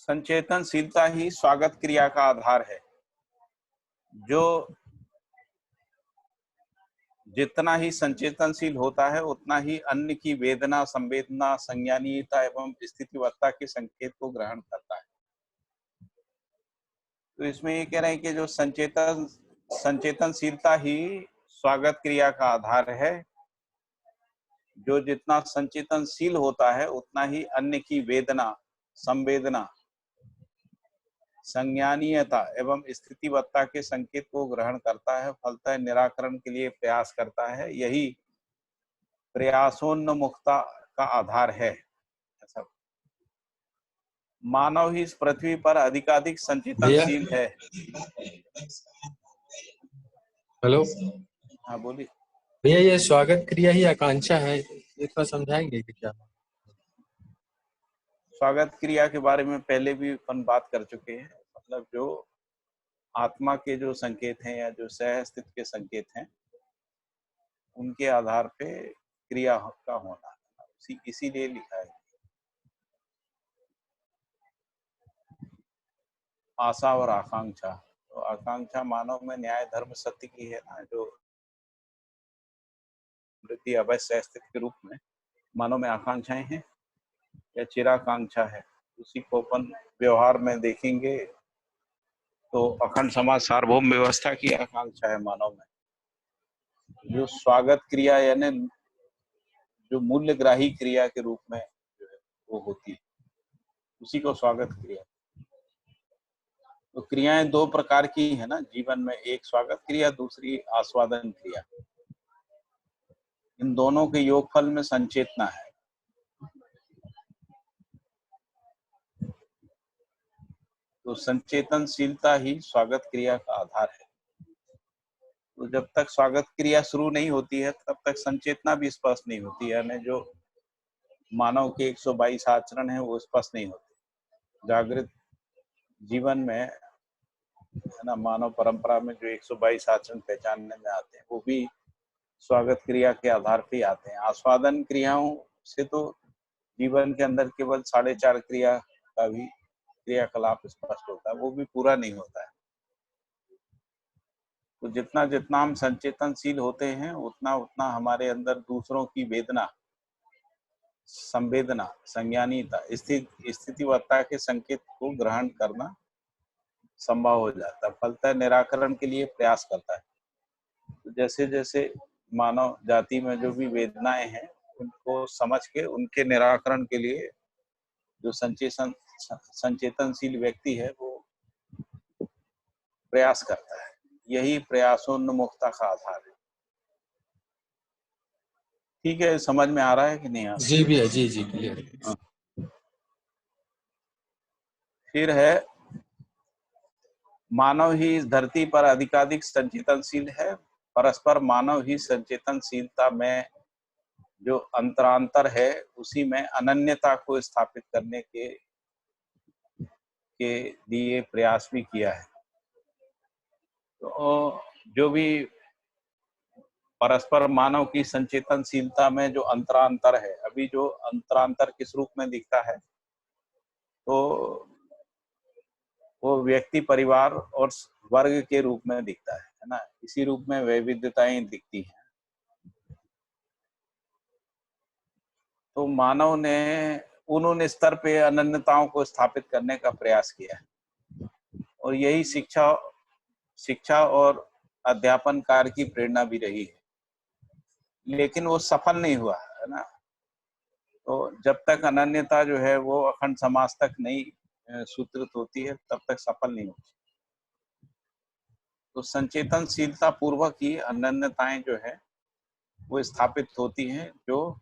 संचेतनशीलता ही स्वागत क्रिया का आधार है। जो जितना ही संचेतनशील होता है उतना ही अन्य की वेदना, संवेदना, संज्ञानीयता एवं स्थितिवत्ता के संकेत को ग्रहण करता है। तो इसमें ये कह रहे हैं कि जो संचेतनशीलता ही स्वागत क्रिया का आधार है। जो जितना संचेतनशील होता है उतना ही अन्य की वेदना, संवेदना, संज्ञानीयता एवं स्थितिवत्ता के संकेत को ग्रहण करता है, फलतः निराकरण के लिए प्रयास करता है। यही प्रयासोन्मुखता का आधार है। ऐसा मानव ही इस पृथ्वी पर अधिकाधिक संचेतनशील है। हेलो हाँ बोलिए भैया, ये स्वागत क्रिया ही आकांक्षा है, ये थोड़ा समझाएंगे कि क्या? स्वागत क्रिया के बारे में पहले भी अपन बात कर चुके हैं। मतलब जो आत्मा के जो संकेत हैं या जो सह अस्तित्व के संकेत हैं, उनके आधार पे क्रिया का होना, इसीलिए लिखा है। आशा और आकांक्षा, तो आकांक्षा मानव में न्याय, धर्म, सत्य की है ना, जो वृत्ति अवश्य अस्तित्व के रूप में मानव में आकांक्षाएं हैं या चिराकांक्षा है। उसी को अपन व्यवहार में देखेंगे तो अखंड समाज, सार्वभौम व्यवस्था की आकांक्षा है मानव में। जो स्वागत क्रिया यानी जो मूल्यग्राही क्रिया के रूप में जो है वो होती है, उसी को स्वागत क्रिया। तो क्रियाएं दो प्रकार की है ना जीवन में, एक स्वागत क्रिया, दूसरी आस्वादन क्रिया। इन दोनों के योगफल में संचेतना है। तो संचेतनशीलता ही स्वागत क्रिया का आधार है। तो जब तक स्वागत क्रिया शुरू नहीं होती है तब तक संचेतना भी स्पष्ट नहीं होती है, यानी जो मानव के 122 आचरण है वो स्पष्ट नहीं होते। जागृत जीवन में है ना, मानव परंपरा में जो 122 आचरण पहचानने में आते हैं वो भी स्वागत क्रिया के आधार पे आते हैं। आस्वादन क्रियाओं से तो जीवन के अंदर केवल 4.5 क्रिया का भी क्रियाकलाप स्पष्ट होता है, वो भी पूरा नहीं होता है। तो जितना जितना हम संचेतनशील होते हैं उतना उतना हमारे अंदर दूसरों की वेदना, संवेदना, संज्ञानीयता, स्थितिवत्ता के संकेत को ग्रहण करना संभव हो जाता है, फलतः निराकरण के लिए प्रयास करता है। तो जैसे जैसे मानव जाति में जो भी वेदनाएं हैं उनको समझ के उनके निराकरण के लिए जो संचेतनशील व्यक्ति है वो प्रयास करता है। यही प्रयासोन्मुखता का आधार है। ठीक है, समझ में आ रहा है कि नहीं आ रहा? जी भैया, जी जी क्लियर। फिर है मानव ही इस धरती पर अधिकाधिक संचेतनशील है। परस्पर मानव ही संचेतनशीलता में जो अंतरांतर है उसी में अनन्यता को स्थापित करने के लिए प्रयास भी किया है। तो जो भी परस्पर मानव की संचेतनशीलता में जो अंतरांतर है, अभी जो अंतरांतर किस रूप में दिखता है, तो वो व्यक्ति, परिवार और वर्ग के रूप में दिखता है ना। इसी रूप में वैविध्यताएं दिखती हैं। तो मानव ने उन स्तर पे अनन्यताओं को स्थापित करने का प्रयास किया है और यही शिक्षा और अध्यापन कार्य की प्रेरणा भी रही है, लेकिन वो सफल नहीं हुआ है ना। तो जब तक अनन्यता जो है वो अखंड समाज तक नहीं सूत्रित होती है तब तक सफल नहीं होती। तो संचेतनशीलता पूर्वक ही अनन्यताएं जो है वो स्थापित होती हैं, जो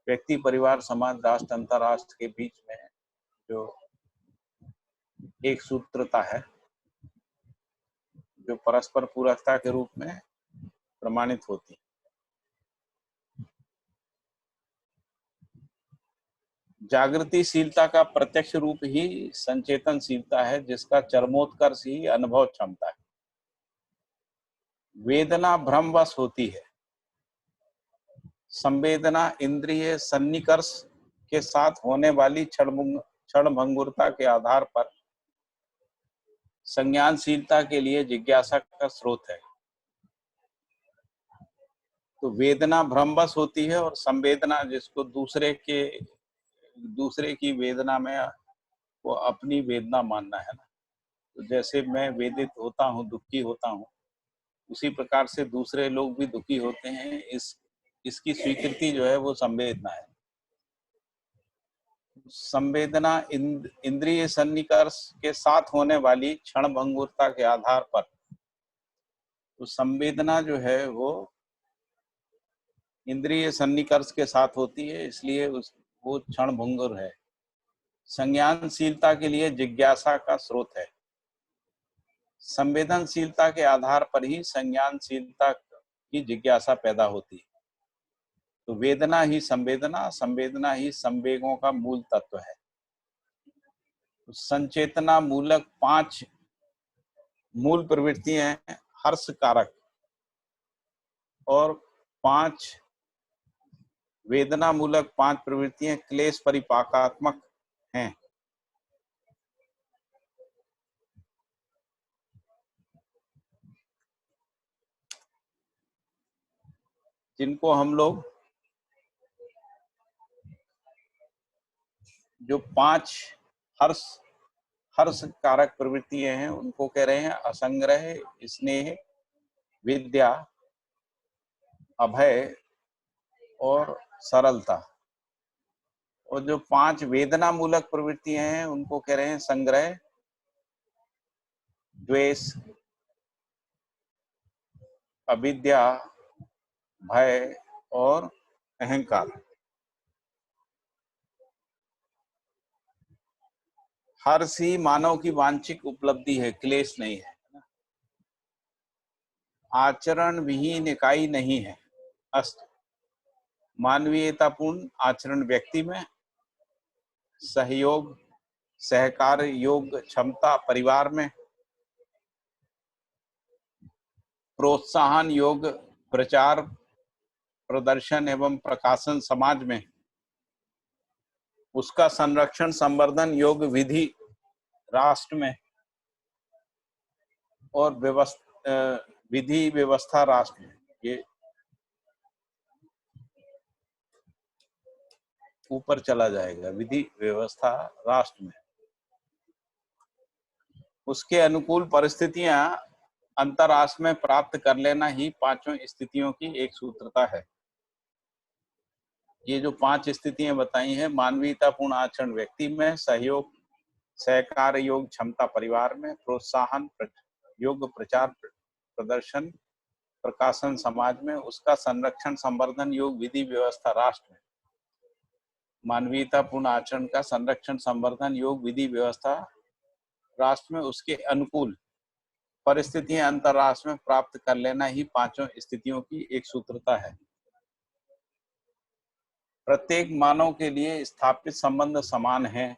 व्यक्ति, परिवार, समाज, राष्ट्र, अंतरराष्ट्र के बीच में जो एक सूत्रता है, जो परस्पर पूरकता के रूप में प्रमाणित होती है। जागृतिशीलता का प्रत्यक्ष रूप ही संचेतनशीलता है, जिसका चरमोत्कर्ष ही अनुभव क्षमता है। वेदना भ्रमवश होती है। संवेदना इंद्रिय सन्निकर्ष के साथ होने वाली क्षणभंगुर क्षण भंगुरता के आधार पर संज्ञानशीलता के लिए जिज्ञासा का स्रोत है। तो वेदना भ्रमवश होती है और संवेदना, जिसको दूसरे की वेदना में वो अपनी वेदना मानना है ना। तो जैसे मैं वेदित होता हूँ, दुखी होता हूँ, उसी प्रकार से दूसरे लोग भी दुखी होते हैं। इसकी स्वीकृति जो है वो संवेदना है। संवेदना इंद्रिय सन्निकर्ष के साथ होने वाली क्षण भंगुरता के आधार पर, तो संवेदना जो है वो इंद्रिय सन्निकर्ष के साथ होती है, इसलिए वो क्षण भंगुर है। संज्ञानशीलता के लिए जिज्ञासा का स्रोत है। संवेदनशीलता के आधार पर ही संज्ञानशीलता की जिज्ञासा पैदा होती है। तो वेदना ही संवेदना, संवेदना ही संवेगों का मूल तत्व है। तो संचेतना मूलक 5 मूल प्रवृत्तियां हैं। हर्ष कारक और 5 वेदना मूलक 5 प्रवृत्तियां क्लेश परिपाकात्मक हैं। जिनको हम लोग जो 5 हर्ष हर्ष कारक प्रवृत्तियां हैं उनको कह रहे हैं असंग्रह, स्नेह, विद्या, अभय और सरलता। और जो 5 वेदना मूलक प्रवृत्तियां हैं उनको कह रहे हैं संग्रह, द्वेष, अविद्या, भय और अहंकार। हर्ष ही मानव की वांछित उपलब्धि है, क्लेश नहीं है। आचरण विहीन इकाई नहीं है। अस्त मानवीयतापूर्ण आचरण व्यक्ति में, सहयोग सहकार योग क्षमता परिवार में, प्रोत्साहन योग प्रचार प्रदर्शन एवं प्रकाशन समाज में, उसका संरक्षण संवर्धन योग विधि राष्ट्र में, और विधि व्यवस्था राष्ट्र में। ये ऊपर चला जाएगा, विधि व्यवस्था राष्ट्र में। उसके अनुकूल परिस्थितियां अंतरराष्ट्र में प्राप्त कर लेना ही 5 स्थितियों की एक सूत्रता है। ये जो 5 स्थितियां बताई हैं, मानवीयतापूर्ण आचरण व्यक्ति में, सहयोग सहकार योग क्षमता परिवार में, प्रोत्साहन योग प्रचार प्रदर्शन प्रकाशन समाज में, उसका संरक्षण संवर्धन योग विधि व्यवस्था राष्ट्र में। मानवीयतापूर्ण आचरण का संरक्षण संवर्धन योग विधि व्यवस्था राष्ट्र में, उसके अनुकूल परिस्थितियां अंतरराष्ट्र में प्राप्त कर लेना ही 5 स्थितियों की एक सूत्रता है। प्रत्येक मानव के लिए स्थापित संबंध समान है।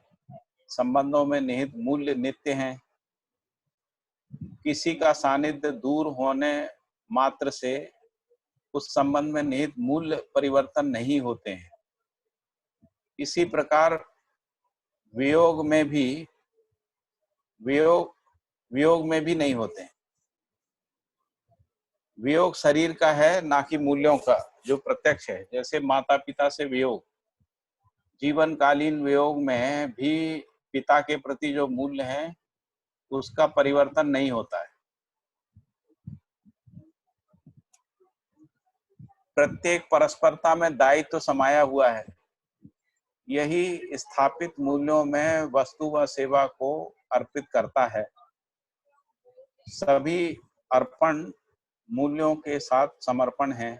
संबंधों में निहित मूल्य नित्य हैं। किसी का सानिध्य दूर होने मात्र से उस संबंध में निहित मूल्य परिवर्तन नहीं होते हैं। इसी प्रकार वियोग में भी नहीं होते हैं। वियोग शरीर का है, ना कि मूल्यों का, जो प्रत्यक्ष है। जैसे माता पिता से वियोग, जीवनकालीन वियोग में भी पिता के प्रति जो मूल्य है उसका परिवर्तन नहीं होता है। प्रत्येक परस्परता में दायित्व समाया हुआ है। यही स्थापित मूल्यों में वस्तु व सेवा को अर्पित करता है। सभी अर्पण मूल्यों के साथ समर्पण है।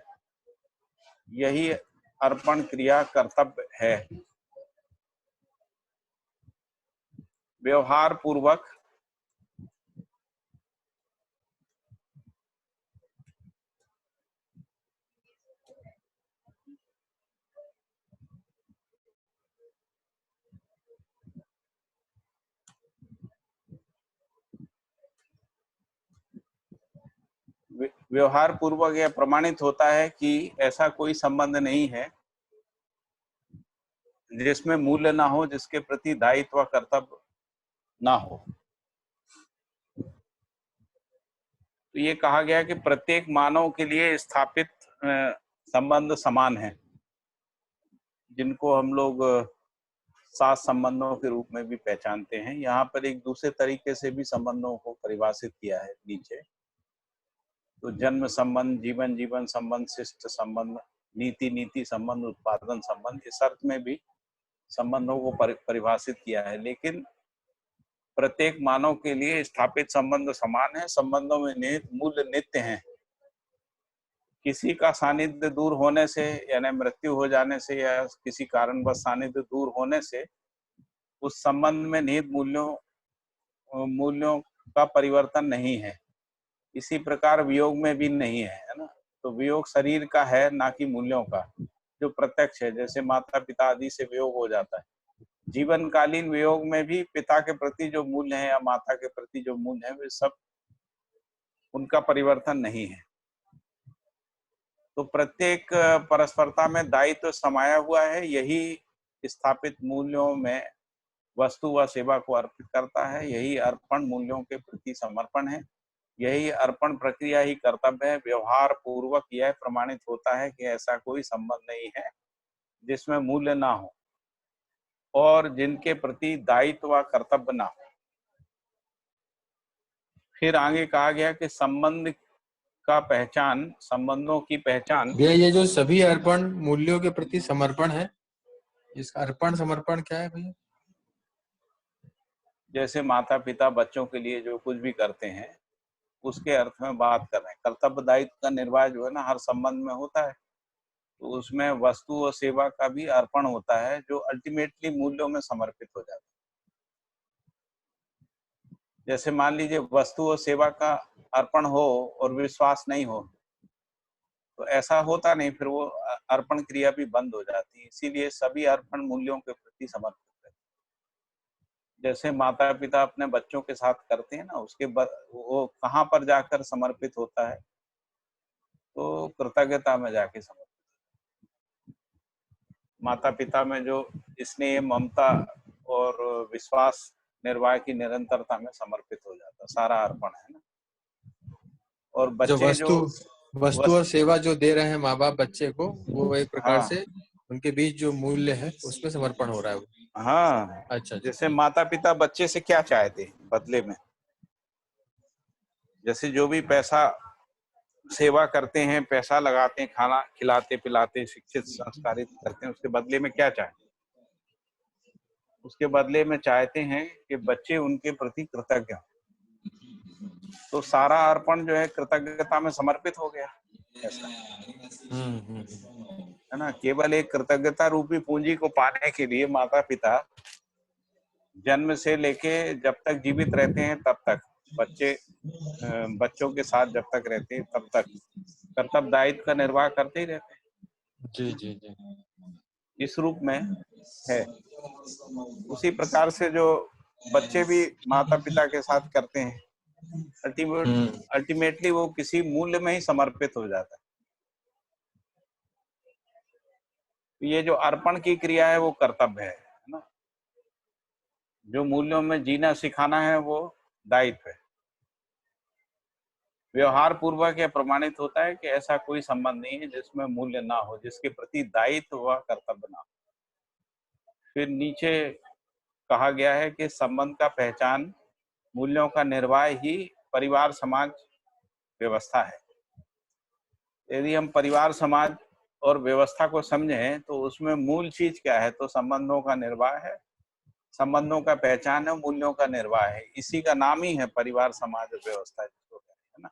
यही अर्पण क्रिया कर्तव्य है। व्यवहार पूर्वक व्यवहार पूर्वक यह प्रमाणित होता है कि ऐसा कोई संबंध नहीं है जिसमें मूल्य ना हो, जिसके प्रति दायित्व कर्तव्य ना हो। तो ये कहा गया कि प्रत्येक मानव के लिए स्थापित संबंध समान है, जिनको हम लोग सात संबंधों के रूप में भी पहचानते हैं। यहाँ पर एक दूसरे तरीके से भी संबंधों को परिभाषित किया है नीचे। तो जन्म संबंध, जीवन जीवन संबंध, शिष्ट संबंध, नीति नीति संबंध, उत्पादन संबंध, इस अर्थ में भी संबंधों को परिभाषित किया है। लेकिन प्रत्येक मानव के लिए स्थापित संबंध समान है, संबंधों में निहित मूल्य नित्य हैं। किसी का सानिध्य दूर होने से, यानी मृत्यु हो जाने से या किसी कारणवश सानिध्य दूर होने से उस संबंध में निहित मूल्यों का परिवर्तन नहीं है। इसी प्रकार वियोग में भी नहीं है, है ना। तो वियोग शरीर का है, ना कि मूल्यों का, जो प्रत्यक्ष है। जैसे माता पिता आदि से वियोग हो जाता है, जीवनकालीन वियोग में भी पिता के प्रति जो मूल्य है या माता के प्रति जो मूल्य है, वे सब उनका परिवर्तन नहीं है। तो प्रत्येक परस्परता में दायित्व समाया हुआ है। यही स्थापित मूल्यों में वस्तु व सेवा को अर्पित करता है। यही अर्पण मूल्यों के प्रति समर्पण है। यही अर्पण प्रक्रिया ही कर्तव्य है। व्यवहार पूर्वक यह प्रमाणित होता है कि ऐसा कोई संबंध नहीं है जिसमें मूल्य ना हो और जिनके प्रति दायित्व व कर्तव्य ना हो। फिर आगे कहा गया कि संबंध का पहचान, संबंधों की पहचान। भैया ये जो सभी अर्पण मूल्यों के प्रति समर्पण है, इसका अर्पण समर्पण क्या है भैया? जैसे माता पिता बच्चों के लिए जो कुछ भी करते हैं, उसके अर्थ में बात कर रहे हैं। कर्तव्य दायित्व का निर्वाह जो है ना, हर संबंध में होता है। तो उसमें वस्तु और सेवा का भी अर्पण होता है, जो अल्टीमेटली मूल्यों में समर्पित हो जाता है। जैसे मान लीजिए वस्तु और सेवा का अर्पण हो और विश्वास नहीं हो, तो ऐसा होता नहीं, फिर वो अर्पण क्रिया भी बंद हो जाती है। इसीलिए सभी अर्पण मूल्यों के प्रति समर्पित है। जैसे माता पिता अपने बच्चों के साथ करते हैं ना, उसके वो कहाँ पर जाकर समर्पित होता है? तो कृतज्ञता में जाके समर्पित। माता पिता में जो स्नेह, ममता और विश्वास निर्वाह की निरंतरता में समर्पित हो जाता, सारा अर्पण है ना। और जो बच्चे जो वस्तु और सेवा जो दे रहे हैं माँ बाप बच्चे को, वो एक प्रकार हाँ से उनके बीच जो मूल्य है उसमें समर्पण हो रहा है। हाँ, अच्छा। जैसे माता पिता बच्चे से क्या चाहते बदले में, जैसे जो भी पैसा सेवा करते हैं, पैसा लगाते हैं, खाना खिलाते पिलाते, शिक्षित संस्कारित करते हैं, उसके बदले में क्या चाहते? उसके बदले में चाहते हैं कि बच्चे उनके प्रति कृतज्ञ हों। तो सारा अर्पण जो है कृतज्ञता में समर्पित हो गया ऐसा, है ना। केवल एक कृतज्ञता रूपी पूंजी को पाने के लिए माता पिता जन्म से लेके जब तक जीवित रहते हैं तब तक, बच्चों के साथ जब तक रहते हैं तब तक कर्तव्य दायित्व का निर्वाह करते ही रहते हैं। जी जी जी। इस रूप में है। उसी प्रकार से जो बच्चे भी माता पिता के साथ करते हैं, अल्टीमेटली वो किसी मूल्य में ही समर्पित हो जाता है। ये जो अर्पण की क्रिया है वो कर्तव्य है ना। जो मूल्यों में जीना सिखाना है वो दायित्व है। व्यवहार पूर्वक यह प्रमाणित होता है कि ऐसा कोई संबंध नहीं है जिसमें मूल्य ना हो, जिसके प्रति दायित्व व कर्तव्य ना हो। फिर नीचे कहा गया है कि संबंध का पहचान, मूल्यों का निर्वाह ही परिवार समाज व्यवस्था है। यदि हम परिवार समाज और व्यवस्था को समझें तो उसमें मूल चीज क्या है? तो संबंधों का निर्वाह है, संबंधों का पहचान है, मूल्यों का निर्वाह है। इसी का नाम ही है परिवार समाज और व्यवस्था, जिसको कहते हैं ना।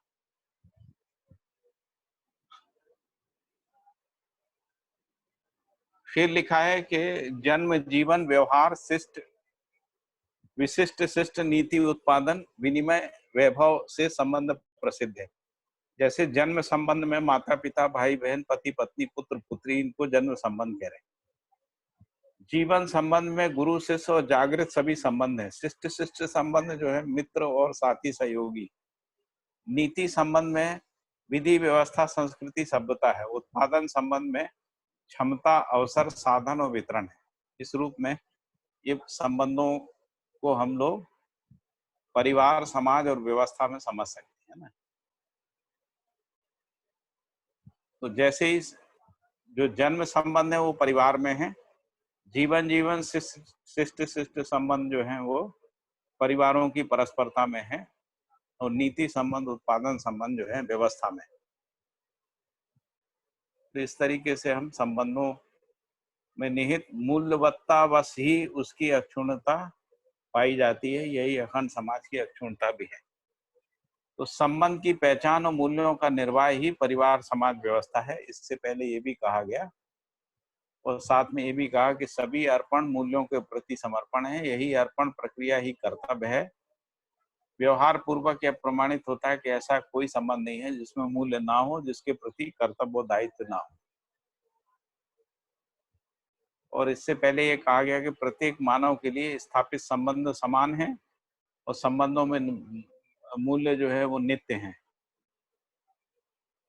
फिर लिखा है कि जन्म जीवन व्यवहार शिष्ट विशिष्ट शिष्ट नीति उत्पादन विनिमय वैभव से संबंध प्रसिद्ध है। जैसे जन्म संबंध में माता पिता भाई बहन पति पत्नी पुत्र पुत्री, इनको जन्म संबंध कह रहे हैं। जीवन संबंध में गुरु शिष्य और जागृत सभी संबंध है। शिष्ट शिष्ट संबंध जो है मित्र और साथी सहयोगी। नीति संबंध में विधि व्यवस्था संस्कृति सभ्यता है। उत्पादन संबंध में क्षमता अवसर साधन और वितरण है। इस रूप में ये संबंधों को हम लोग परिवार, समाज और व्यवस्था में समझ सकते हैं ना। तो जैसे ही जो जन्म संबंध है वो परिवार में है, जीवन जीवन शिष्ट शिष्ट संबंध जो है वो परिवारों की परस्परता में है, और नीति संबंध, उत्पादन संबंध जो है व्यवस्था में। तो इस तरीके से हम संबंधों में निहित मूल्यवत्ता वश ही उसकी अक्षुण्णता पाई जाती है। यही अखंड समाज की अक्षुण्णता भी है। तो संबंध की पहचान और मूल्यों का निर्वाह ही परिवार, समाज, व्यवस्था है। इससे पहले ये भी कहा गया और साथ में ये भी कहा कि सभी अर्पण मूल्यों के प्रति समर्पण है। यही अर्पण प्रक्रिया ही कर्तव्य है। व्यवहार पूर्वक यह प्रमाणित होता है कि ऐसा कोई संबंध नहीं है जिसमें मूल्य ना हो, जिसके प्रति कर्तव्य और दायित्व ना हो। और इससे पहले ये कहा गया कि प्रत्येक मानव के लिए स्थापित संबंध समान है और संबंधों में मूल्य जो है वो नित्य हैं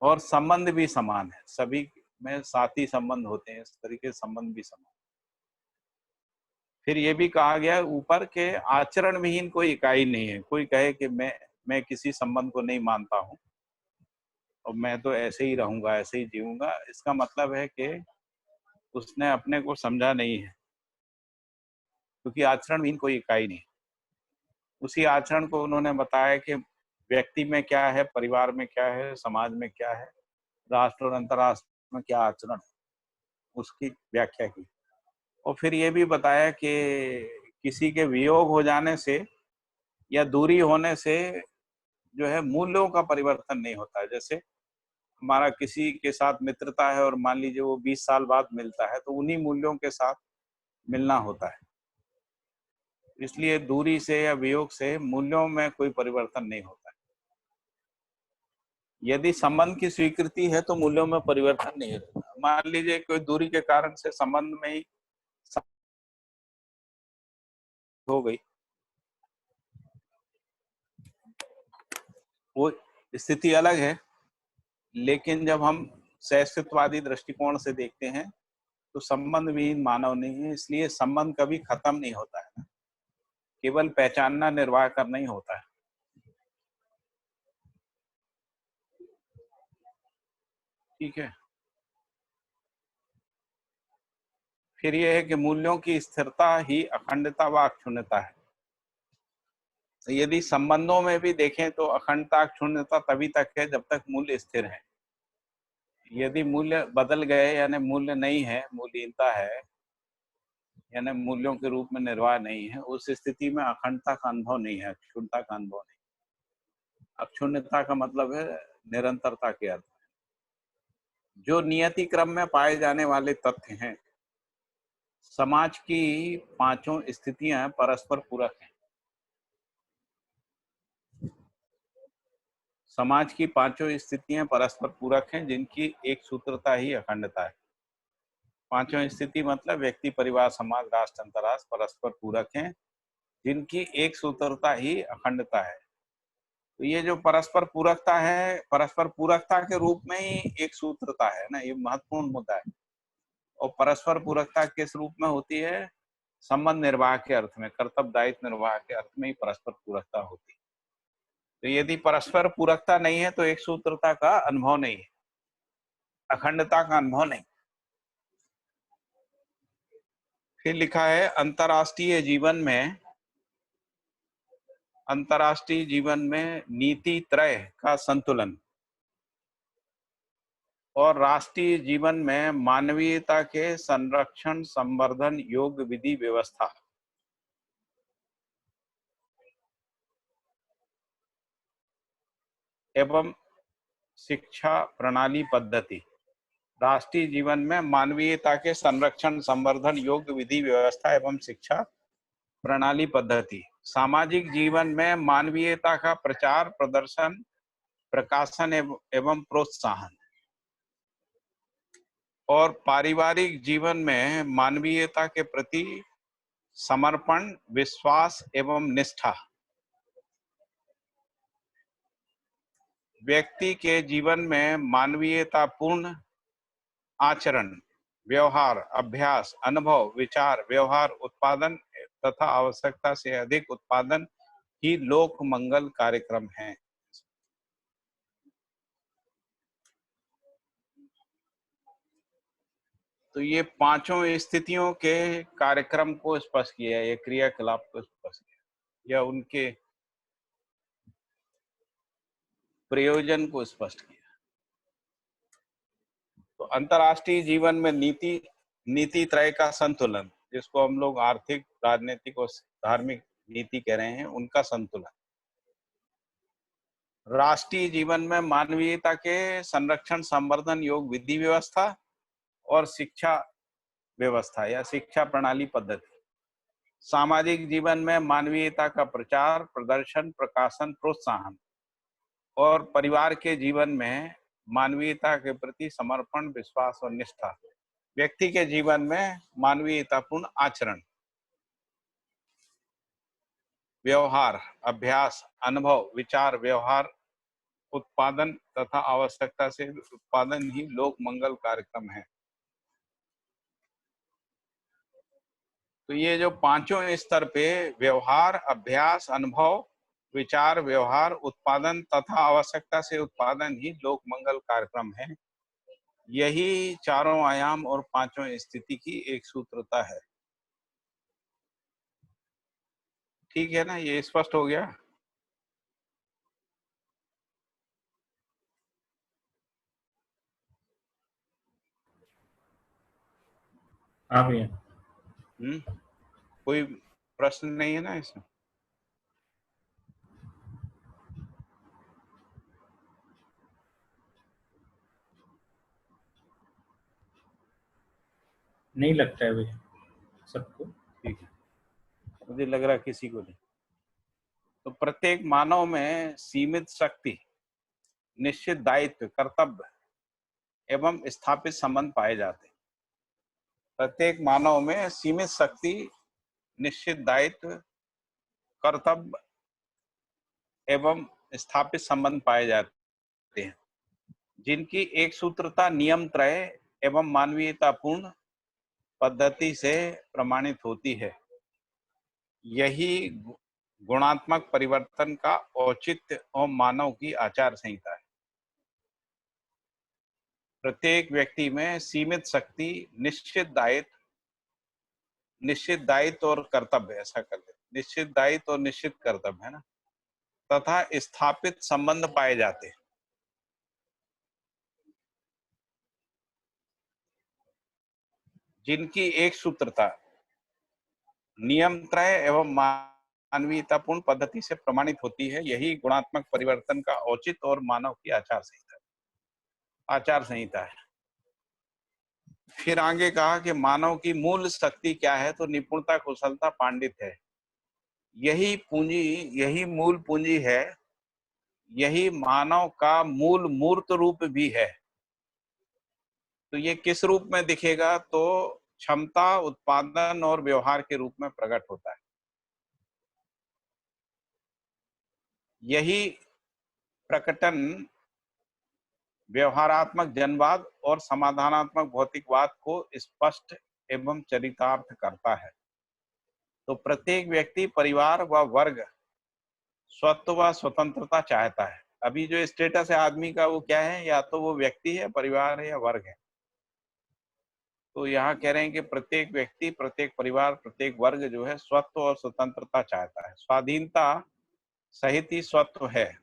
और संबंध भी समान है। सभी में साथी संबंध होते हैं, इस तरीके से संबंध भी समान। फिर ये भी कहा गया ऊपर के आचरण विहीन कोई इकाई नहीं है। कोई कहे कि मैं किसी संबंध को नहीं मानता हूँ और मैं तो ऐसे ही रहूंगा, ऐसे ही जीऊंगा, इसका मतलब है कि उसने अपने को समझा नहीं है, क्योंकि आचरण विहीन कोई इकाई नहीं। उसी आचरण को उन्होंने बताया कि व्यक्ति में क्या है, परिवार में क्या है, समाज में क्या है, राष्ट्र और अंतर्राष्ट्र में क्या आचरण है, उसकी व्याख्या की। और फिर ये भी बताया कि किसी के वियोग हो जाने से या दूरी होने से जो है मूल्यों का परिवर्तन नहीं होता है। जैसे हमारा किसी के साथ मित्रता है और मान लीजिए वो 20 साल बाद मिलता है, तो उन्हीं मूल्यों के साथ मिलना होता है। इसलिए दूरी से या वियोग से मूल्यों में कोई परिवर्तन नहीं होता है। यदि संबंध की स्वीकृति है तो मूल्यों में परिवर्तन नहीं होता। मान लीजिए कोई दूरी के कारण से संबंध में ही हो गई, वो स्थिति अलग है। लेकिन जब हम सहअस्तित्ववादी दृष्टिकोण से देखते हैं तो संबंध विहीन मानव नहीं है। इसलिए संबंध कभी खत्म नहीं होता है ना, केवल पहचानना, निर्वाह करना ही होता है। ठीक है। फिर यह है कि मूल्यों की स्थिरता ही अखंडता व अक्षुण्णता है। यदि संबंधों में भी देखें तो अखंडता, अक्षुण्णता तभी तक है जब तक मूल्य स्थिर है। यदि मूल्य बदल गए यानी मूल्य नहीं है, मूल्यहीनता है, यानी मूल्यों के रूप में निर्वाह नहीं है, उस स्थिति में अखंडता का अनुभव नहीं है, अक्षुण्णता का अनुभव नहीं। अक्षुण्णता का मतलब है निरंतरता के अर्थ। जो नियति क्रम में पाए जाने वाले तथ्य हैं, समाज की पांचों स्थितियां परस्पर पूरक हैं। समाज की पांचों स्थितियां परस्पर पूरक हैं, जिनकी एक सूत्रता ही अखंडता है। पांचों स्थिति मतलब व्यक्ति, परिवार, समाज, राष्ट्र, अंतर्राष्ट्र परस्पर पूरक हैं, जिनकी एक सूत्रता ही अखंडता है। तो ये जो परस्पर पूरकता है, परस्पर पूरकता के रूप में ही एक सूत्रता है ना, ये महत्वपूर्ण मुद्दा है। और परस्पर पूरकता किस रूप में होती है? संबंध निर्वाह के अर्थ में, कर्तव्य दायित्व निर्वाह के अर्थ में ही परस्पर पूरकता होती है। तो यदि परस्पर पूरकता नहीं है तो एक सूत्रता का अनुभव नहीं है, अखंडता का अनुभव नहीं। फिर लिखा है अंतर्राष्ट्रीय जीवन में नीति त्रय का संतुलन और राष्ट्रीय जीवन में मानवीयता के संरक्षण, संवर्धन योग्य विधि व्यवस्था एवं शिक्षा प्रणाली पद्धति। राष्ट्रीय जीवन में मानवीयता के संरक्षण, संवर्धन योग्य विधि व्यवस्था एवं शिक्षा प्रणाली पद्धति। सामाजिक जीवन में मानवीयता का प्रचार, प्रदर्शन, प्रकाशन एवं प्रोत्साहन। और पारिवारिक जीवन में मानवीयता के प्रति समर्पण, विश्वास एवं निष्ठा। व्यक्ति के जीवन में मानवीयतापूर्ण आचरण, व्यवहार, अभ्यास, अनुभव, विचार, व्यवहार, उत्पादन तथा आवश्यकता से अधिक उत्पादन ही लोक मंगल कार्यक्रम है। तो ये पांचों स्थितियों के कार्यक्रम को स्पष्ट किया है, ये क्रियाकलाप को स्पष्ट किया या उनके प्रयोजन को स्पष्ट किया। तो अंतर्राष्ट्रीय जीवन में नीति त्रय का संतुलन, जिसको हम लोग आर्थिक, राजनीतिक और धार्मिक नीति कह रहे हैं, उनका संतुलन। राष्ट्रीय जीवन में मानवीयता के संरक्षण, संवर्धन योग विधि व्यवस्था और शिक्षा व्यवस्था या शिक्षा प्रणाली पद्धति। सामाजिक जीवन में मानवीयता का प्रचार, प्रदर्शन, प्रकाशन, प्रोत्साहन। और परिवार के जीवन में मानवीयता के प्रति समर्पण, विश्वास और निष्ठा। व्यक्ति के जीवन में मानवीयतापूर्ण आचरण। व्यवहार, अभ्यास, अनुभव, विचार, व्यवहार, उत्पादन तथा आवश्यकता से उत्पादन ही लोक मंगल कार्यक्रम है। तो ये जो पांचों स्तर पे व्यवहार, अभ्यास, अनुभव, विचार, व्यवहार, उत्पादन तथा आवश्यकता से उत्पादन ही लोक मंगल कार्यक्रम है, यही चारों आयाम और पांचों स्थिति की एक सूत्रता है। ठीक है ना, ये स्पष्ट हो गया। हाँ भैया। कोई प्रश्न नहीं है ना इसमें? नहीं लगता है भैया सबको। ठीक है, मुझे लग रहा किसी को नहीं। तो प्रत्येक मानव में सीमित शक्ति, निश्चित दायित्व, कर्तव्य एवं स्थापित संबंध पाए जाते हैं। प्रत्येक मानव में सीमित शक्ति, निश्चित दायित्व, कर्तव्य एवं स्थापित संबंध पाए जाते हैं, जिनकी एक सूत्रता, नियम त्रय एवं मानवीयतापूर्ण पद्धति से प्रमाणित होती है। यही गुणात्मक परिवर्तन का औचित्य और मानव की आचार संहिता है। प्रत्येक व्यक्ति में सीमित शक्ति, निश्चित दायित्व और कर्तव्य, ऐसा कर दे, निश्चित दायित्व और निश्चित कर्तव्य है ना, तथा स्थापित संबंध पाए जाते हैं, जिनकी एक सूत्रता, नियम त्रय एवं मानवीयतापूर्ण पद्धति से प्रमाणित होती है। यही गुणात्मक परिवर्तन का औचित्य और मानव की आचार संहिता है। फिर आगे कहा कि मानव की मूल शक्ति क्या है? तो निपुणता, कुशलता, पांडित्य है। यही मूल पूंजी है, यही मानव का मूल मूर्त रूप भी है। तो ये किस रूप में दिखेगा? तो क्षमता, उत्पादन और व्यवहार के रूप में प्रकट होता है। यही प्रकटन व्यवहारात्मक जनवाद और समाधानात्मक भौतिकवाद को स्पष्ट एवं चरितार्थ करता है। तो प्रत्येक व्यक्ति, परिवार व वर्ग स्वत्व व स्वतंत्रता चाहता है। अभी जो स्टेटस है आदमी का, वो क्या है? या तो वो व्यक्ति है, परिवार है या वर्ग है। तो यहाँ कह रहे हैं कि प्रत्येक व्यक्ति, प्रत्येक परिवार, प्रत्येक वर्ग जो है स्वत्व और स्वतंत्रता चाहता है। स्वाधीनता सहित ही स्वत्व है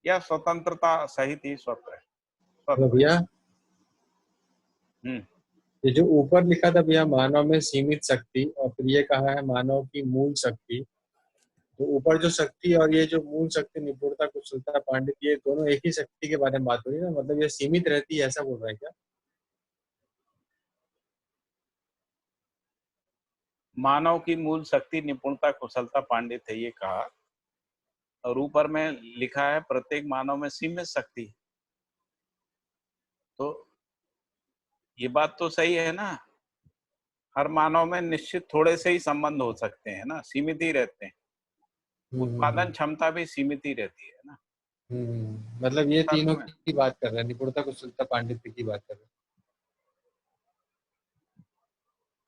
या स्वतंत्रता सहित ही स्वत्व है? तो भैया ये जो ऊपर लिखा था भैया, मानव में सीमित शक्ति, और फिर ये कहा है मानव की मूल शक्ति। तो ऊपर जो शक्ति और ये जो मूल शक्ति, निपुणता, कुशलता, पांडित्य, ये दोनों एक ही शक्ति के बारे में बात हो रही है ना? मतलब ये सीमित रहती है, ऐसा बोल रहा है क्या? मानव की मूल शक्ति, निपुणता, कुशलता, पांडित्य, ये कहा। और ऊपर में लिखा है प्रत्येक मानव में सीमित शक्ति। तो ये बात तो सही है ना, हर मानव में निश्चित थोड़े से ही संबंध हो सकते हैं ना, सीमित ही रहते हैं। उत्पादन क्षमता भी सीमित ही रहती है ना। मतलब ये तीनों में की बात कर रहे हैं, निपुणता, कुशलता, पांडित्य की बात कर रहे हैं।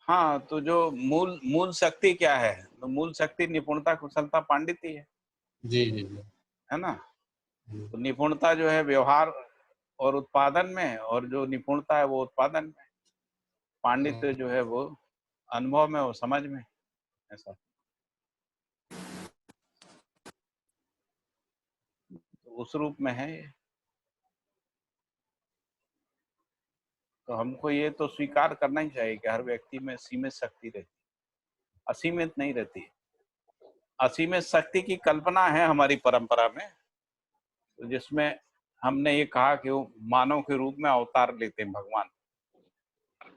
हाँ, तो जो मूल मूल शक्ति क्या है? तो मूल शक्ति निपुणता, कुशलता, पांडित्य जी जी जी है ना? जी। तो निपुणता जो है व्यवहार और उत्पादन में, और जो निपुणता है वो उत्पादन में, पांडित्य जो है वो अनुभव में, वो समझ में, ऐसा। तो उस रूप में है ये। तो हमको ये तो स्वीकार करना ही चाहिए कि हर व्यक्ति में सीमित शक्ति रहती है, असीमित नहीं रहती। असीमित शक्ति की कल्पना है हमारी परंपरा में, तो जिसमें हमने ये कहा कि वो मानव के रूप में अवतार लेते हैं भगवान,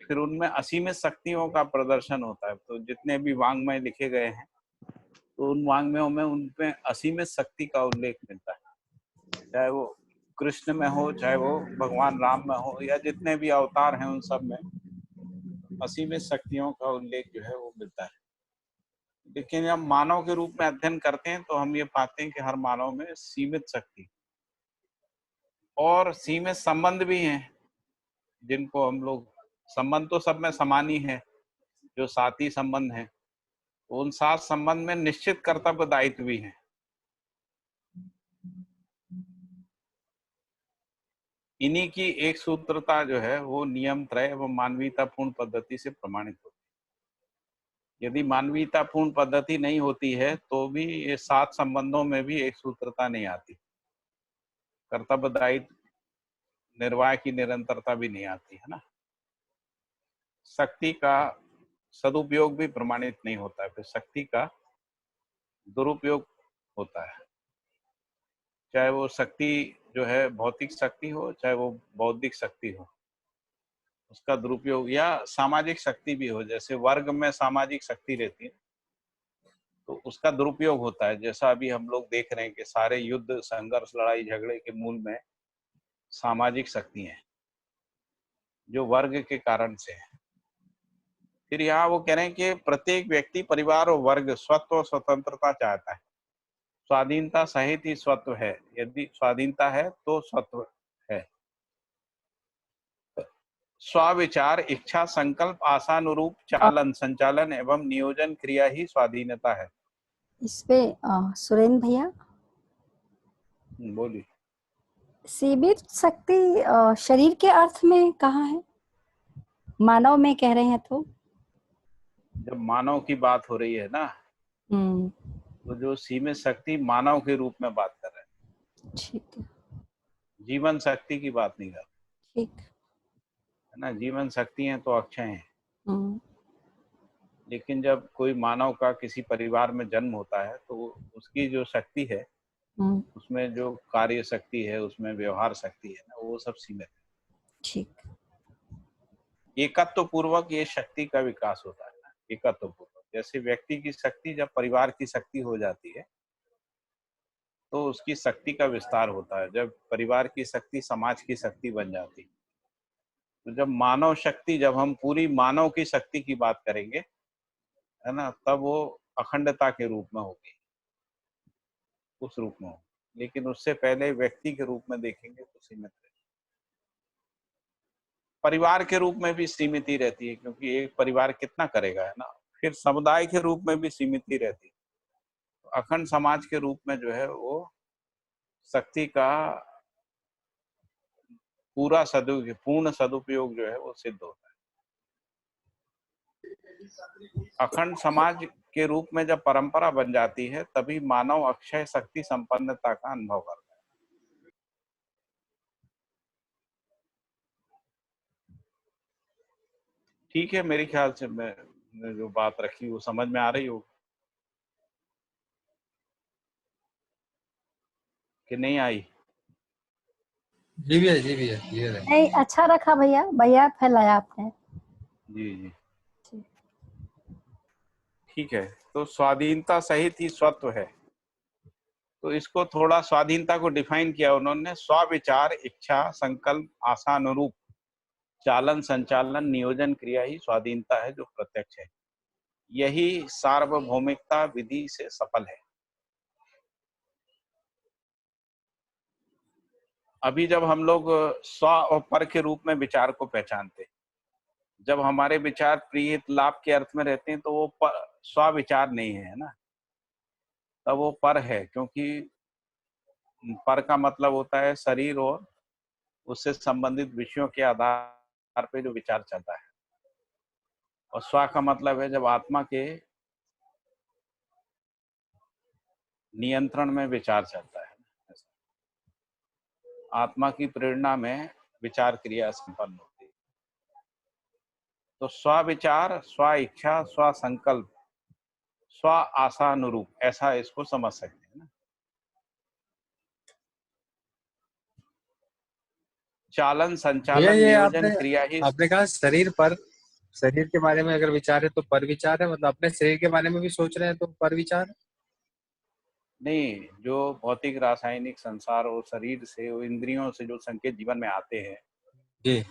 फिर उनमें असीमित शक्तियों का प्रदर्शन होता है। तो जितने भी वाङ्मय लिखे गए हैं, तो उन वाङ्मयों में उनमें असीमित शक्ति का उल्लेख मिलता है, चाहे वो कृष्ण में हो, चाहे वो भगवान राम में हो, या जितने भी अवतार हैं उन सब में असीमित शक्तियों का उल्लेख जो है वो मिलता है। लेकिन जब मानव के रूप में अध्ययन करते हैं तो हम ये पाते हैं कि हर मानव में सीमित शक्ति और सीमित संबंध भी हैं, जिनको हम लोग, संबंध तो सब में समान ही है, जो साथी संबंध है, तो उन साथ संबंध में निश्चित कर्तव्य दायित्व भी है। इन्हीं की एक सूत्रता जो है वो नियम त्रय एवं मानवीयतापूर्ण पद्धति से प्रमाणित होती है। यदि मानवीयतापूर्ण पद्धति नहीं होती है तो भी ये सात संबंधों में भी एक सूत्रता नहीं आती, कर्तव्य दायित्व निर्वाह की निरंतरता भी नहीं आती, है ना। शक्ति का सदुपयोग भी प्रमाणित नहीं होता है, फिर शक्ति का दुरुपयोग होता है, चाहे वो शक्ति जो है भौतिक शक्ति हो, चाहे वो बौद्धिक शक्ति हो, उसका दुरुपयोग, या सामाजिक शक्ति भी हो, जैसे वर्ग में सामाजिक शक्ति रहती है तो उसका दुरुपयोग होता है। जैसा अभी हम लोग देख रहे हैं कि सारे युद्ध, संघर्ष, लड़ाई झगड़े के मूल में सामाजिक शक्ति है, जो वर्ग के कारण से है। फिर यहाँ वो कह रहे हैं कि प्रत्येक व्यक्ति, परिवार और वर्ग स्वत्व और स्वतंत्रता चाहता है। स्वाधीनता सहित ही स्वत्व है, यदि स्वाधीनता है तो स्वत्व है। स्वाविचार, इच्छा, संकल्प, आशानुरूप चालन, संचालन एवं नियोजन क्रिया ही स्वाधीनता है। इस पे सुरेंद्र भैया, बोलिए। सीमित शक्ति शरीर के अर्थ में कहाँ है? मानव में कह रहे हैं तो जब मानव की बात हो रही है ना, तो जो सीमित शक्ति मानव के रूप में बात कर रहे हैं, ठीक है, जीवन शक्ति की बात नहीं कर रहे, ठीक है ना। जीवन शक्ति है तो अक्षय है, हम्म, लेकिन जब कोई मानव का किसी परिवार में जन्म होता है तो उसकी जो शक्ति है, उसमें जो कार्य शक्ति है, उसमें व्यवहार शक्ति है ना, वो सब सीमित है। ठीक। एकत्व पूर्वक ये शक्ति का विकास होता है ना, एकत्व पूर्वक। जैसे व्यक्ति की शक्ति जब परिवार की शक्ति हो जाती है तो उसकी शक्ति का विस्तार होता है, जब परिवार की शक्ति समाज की शक्ति बन जाती है। तो जब मानव शक्ति, जब हम पूरी मानव की शक्ति की बात करेंगे, है ना, तब वो अखंडता के रूप में होगी, उस रूप में होगी। लेकिन उससे पहले व्यक्ति के रूप में देखेंगे तो सीमित है। परिवार के रूप में भी सीमित ही रहती है, क्योंकि एक परिवार कितना करेगा, है ना। फिर समुदाय के रूप में भी सीमित ही रहती है। तो अखंड समाज के रूप में जो है वो शक्ति का पूर्ण सदुपयोग जो है वो सिद्ध होता है। अखंड समाज के रूप में जब परंपरा बन जाती है तभी मानव अक्षय शक्ति संपन्नता का अनुभव करता है। ठीक है, मेरे ख्याल से मैंने जो बात रखी वो समझ में आ रही हो कि नहीं आई? जी भैया, जी भैया, क्लियर है। नहीं, अच्छा रखा भैया, भैया फैलाया आपने। जी जी, ठीक। ठीक है। तो स्वाधीनता सहित ही स्वत्व है, तो इसको थोड़ा स्वाधीनता को डिफाइन किया उन्होंने। स्वाविचार, इच्छा, संकल्प, आशानुरूप चालन, संचालन, नियोजन क्रिया ही स्वाधीनता है जो प्रत्यक्ष है। यही सार्वभौमिकता विधि से सफल है। अभी जब हम लोग स्व और पर के रूप में विचार को पहचानते, जब हमारे विचार प्रिय लाभ के अर्थ में रहते हैं तो वो स्व-विचार नहीं है ना, तब वो पर है, क्योंकि पर का मतलब होता है शरीर और उससे संबंधित विषयों के आधार पे जो विचार चलता है, और स्व का मतलब है जब आत्मा के नियंत्रण में विचार चलता है, आत्मा की प्रेरणा में विचार क्रिया संपन्न होती है। तो स्व विचार, स्व इच्छा, स्व संकल्प, स्व आशानुरूप, ऐसा इसको समझ सकते हैं ना। चालन, भैया संचालन, ये नियोजन क्रिया ही। आपने कहा शरीर पर, शरीर के बारे में अगर विचार है तो पर विचार है, मतलब अपने शरीर के बारे में भी सोच रहे हैं तो पर विचार है? नहीं, जो भौतिक रासायनिक संसार और शरीर से, वो इंद्रियों से जो संकेत जीवन में आते हैं, जी।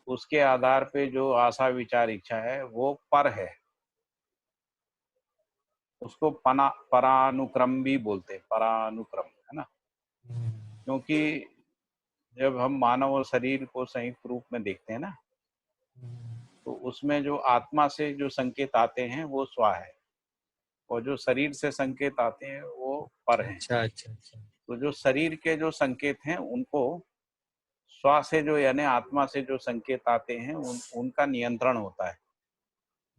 उसके आधार पे जो आशा विचार इच्छा है वो पर है, उसको परानुक्रम भी बोलते हैं, परानुक्रम, है ना। क्योंकि जब हम मानव और शरीर को संयुक्त रूप में देखते हैं ना, तो उसमें जो आत्मा से जो संकेत आते हैं वो स्व है, और जो शरीर से संकेत आते हैं वो पर हैं। अच्छा अच्छा अच्छा। तो जो शरीर के जो संकेत हैं उनको स्व से, जो यानी आत्मा से जो संकेत आते हैं उनका नियंत्रण होता है।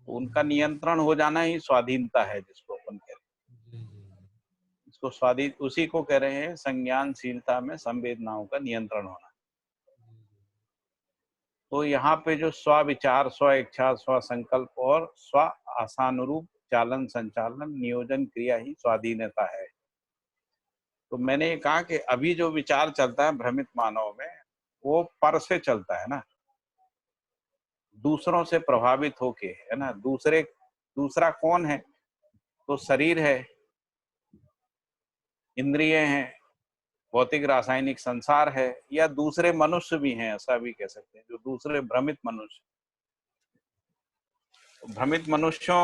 तो उनका नियंत्रण हो जाना ही स्वाधीनता है, जिसको अपन कह रहे हैं। इसको स्वाधीन, उसी को कह रहे हैं संज्ञानशीलता में संवेदनाओं का नियंत्रण होना। तो यहाँ पे जो स्व विचार, स्व इच्छा, स्व संकल्प और स्व आशानुरूप चालन, संचालन, नियोजन क्रिया ही स्वाधीनता है। तो मैंने ये कहा कि अभी जो विचार चलता है भ्रमित मानव में, वो पर से चलता है ना, दूसरों से प्रभावित होके, है ना। दूसरा कौन है? तो शरीर है, इंद्रिय हैं, भौतिक रासायनिक संसार है, या दूसरे मनुष्य भी हैं, ऐसा भी कह सकते हैं, जो दूसरे भ्रमित मनुष्य। तो भ्रमित मनुष्यों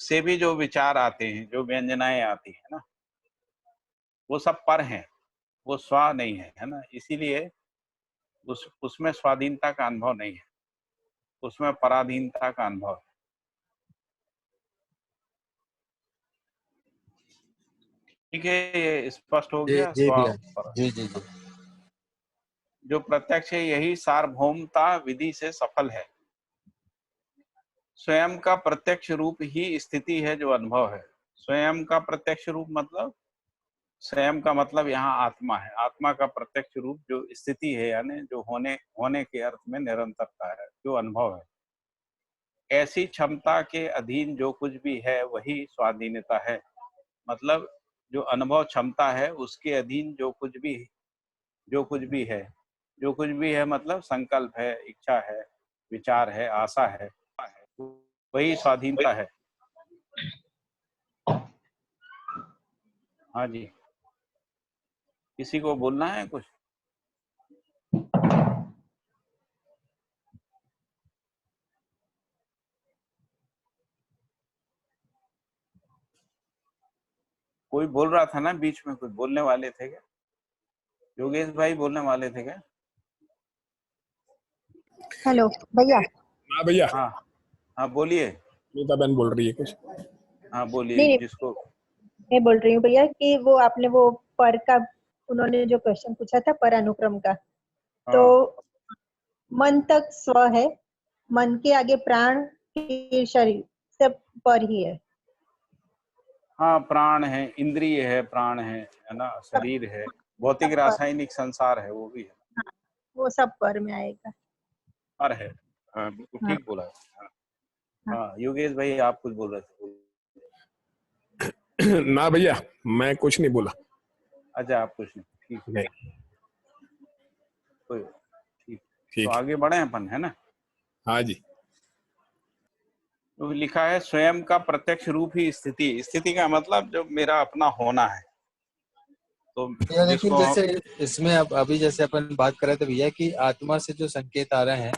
से भी जो विचार आते हैं, जो व्यंजनाएं आती है ना, वो सब पर हैं, वो स्व नहीं है ना। इसीलिए उसमें स्वाधीनता का अनुभव नहीं है, उसमें पराधीनता का अनुभव है। ठीक है, ये स्पष्ट हो जी गया। जी स्व भैया, पर जी जी जी। जो प्रत्यक्ष है, यही सार्वभौमता विधि से सफल है। स्वयं का प्रत्यक्ष रूप ही स्थिति है, जो अनुभव है। स्वयं का प्रत्यक्ष रूप मतलब, स्वयं का मतलब यहाँ आत्मा है। आत्मा का प्रत्यक्ष रूप जो स्थिति है, यानी जो होने के अर्थ में निरंतरता है, जो अनुभव है। ऐसी क्षमता के अधीन जो कुछ भी है वही स्वाधीनता है। मतलब जो अनुभव क्षमता है उसके अधीन जो कुछ भी है, जो कुछ भी है मतलब संकल्प है, इच्छा है, विचार है, आशा है, वही स्वाधीनता है। हाँ जी, किसी को बोलना है कुछ? कोई बोल रहा था ना बीच में, कुछ बोलने वाले थे क्या? योगेश भाई बोलने वाले थे क्या? हेलो भैया। हाँ भैया, हाँ हाँ, बोलिए। नीता बहन बोल रही है कुछ। हाँ बोलिए, नहीं, जिसको। मैं बोल रही हूँ भैया कि वो आपने वो पर का, उन्होंने जो क्वेश्चन पूछा था पर अनुक्रम का, तो हाँ मन तक स्व है, मन के आगे प्राण, फिर शरीर, सब पर ही है। हाँ, प्राण है, इंद्रिय है, प्राण है ना, सब शरीर है, भौतिक सब पर, रासायनिक संसार है, वो भी है, हाँ, वो सब पर में आएगा। पर है। हाँ बिल्कुल हाँ ठीक बोला है। हाँ हाँ। हाँ, योगेश भाई आप कुछ बोल रहे थे। ना भैया, मैं कुछ नहीं बोला। अच्छा, आप कुछ नहीं, ठीक है, नहीं, कोई ठीक। तो ठीक है। आगे बढ़े अपन, है ना। हाँ जी। तो लिखा है स्वयं का प्रत्यक्ष रूप ही स्थिति। स्थिति का मतलब जो मेरा अपना होना है। तो भैया लेकिन जिसको जैसे इसमें अब अभी जैसे अपन बात कर रहे थे भैया कि आत्मा से जो संकेत आ रहे हैं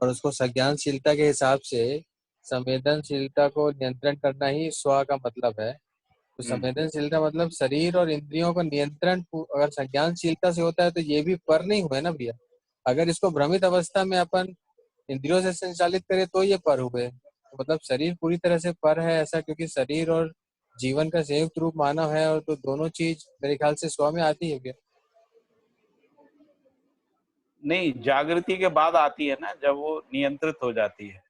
और उसको संज्ञानशीलता के हिसाब से संवेदनशीलता को नियंत्रण करना ही स्व का मतलब है। तो संवेदनशीलता मतलब शरीर और इंद्रियों का नियंत्रण अगर संज्ञानशीलता से होता है तो ये भी पर नहीं हुए ना भैया। अगर इसको भ्रमित अवस्था में अपन इंद्रियों से संचालित करे तो ये पर हुए। तो मतलब शरीर पूरी तरह से पर है ऐसा, क्योंकि शरीर और जीवन का संयुक्त रूप मानव है, और तो दोनों चीज मेरे ख्याल से स्व में आती है क्या? नहीं, जागृति के बाद आती है ना, जब वो नियंत्रित हो जाती है।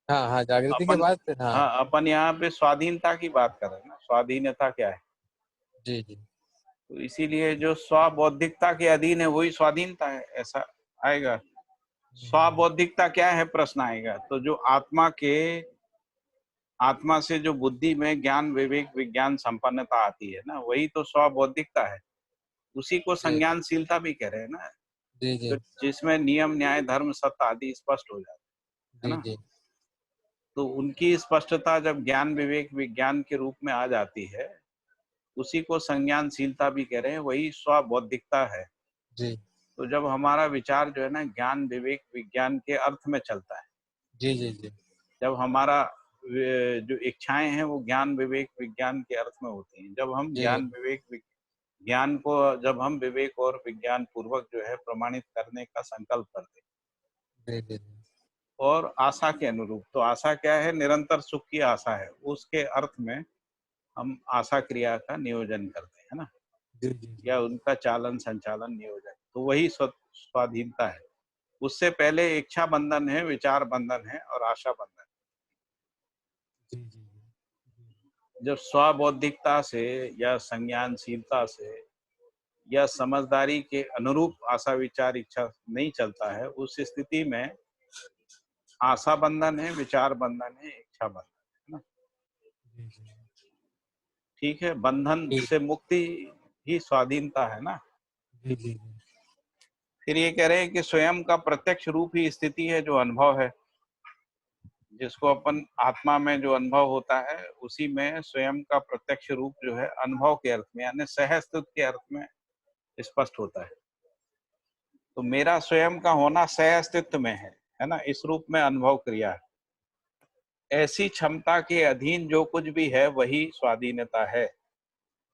हाँ हाँ, जागृति के अपन, बाद फिर हाँ। हाँ, अपन यहाँ पे स्वाधीनता की बात कर रहे हैं ना, स्वाधीनता क्या है। जी जी तो इसीलिए जो स्वबौद्धिकता के अधीन है वही स्वाधीनता है, ऐसा आएगा। स्वबौद्धिकता क्या है प्रश्न आएगा, तो जो आत्मा से जो बुद्धि में ज्ञान विवेक विज्ञान संपन्नता आती है ना, वही तो स्वबौद्धिकता है। उसी को जी संज्ञानशीलता भी कह रहे हैं ना, जी जी तो जिसमें नियम न्याय धर्म सत्य आदि स्पष्ट हो जाते हैं जी ना। जी तो उनकी स्पष्टता जब ज्ञान विवेक विज्ञान के रूप में आ जाती है, उसी को संज्ञानशीलता भी कह रहे हैं, वही स्वबौद्धिकता है। जी तो जब हमारा विचार जो है ना ज्ञान विवेक विज्ञान के अर्थ में चलता है, जी जी जी जब हमारा जो इच्छाएं हैं वो ज्ञान विवेक विज्ञान के अर्थ में होती हैं, जब हम जी ज्ञान को जब हम विवेक और विज्ञान पूर्वक जो है प्रमाणित करने का संकल्प करते हैं, जी जी और आशा के अनुरूप, तो आशा क्या है, निरंतर सुख की आशा है, उसके अर्थ में हम आशा क्रिया का नियोजन करते हैं ना, जी जी जी या उनका चालन संचालन नियोजन, तो वही स्वाधीनता है। उससे पहले इच्छा बंधन है, विचार बंधन है और आशा बंधन। जी जी जब स्वबौद्धिकता से या संज्ञानशीलता से या समझदारी के अनुरूप आशा विचार इच्छा नहीं चलता है, उस स्थिति में आशा बंधन है, विचार बंधन है, इच्छा बंधन है ना। ठीक है, बंधन जी से मुक्ति ही स्वाधीनता है ना। जी जी फिर ये कह रहे हैं कि स्वयं का प्रत्यक्ष रूप ही स्थिति है जो अनुभव है, जिसको अपन आत्मा में जो अनुभव होता है उसी में स्वयं का प्रत्यक्ष रूप जो है अनुभव के अर्थ में यानी सह अस्तित्व के अर्थ में स्पष्ट होता है। तो मेरा स्वयं का होना सह अस्तित्व में है ना, इस रूप में अनुभव क्रिया है। ऐसी क्षमता के अधीन जो कुछ भी है वही स्वाधीनता है,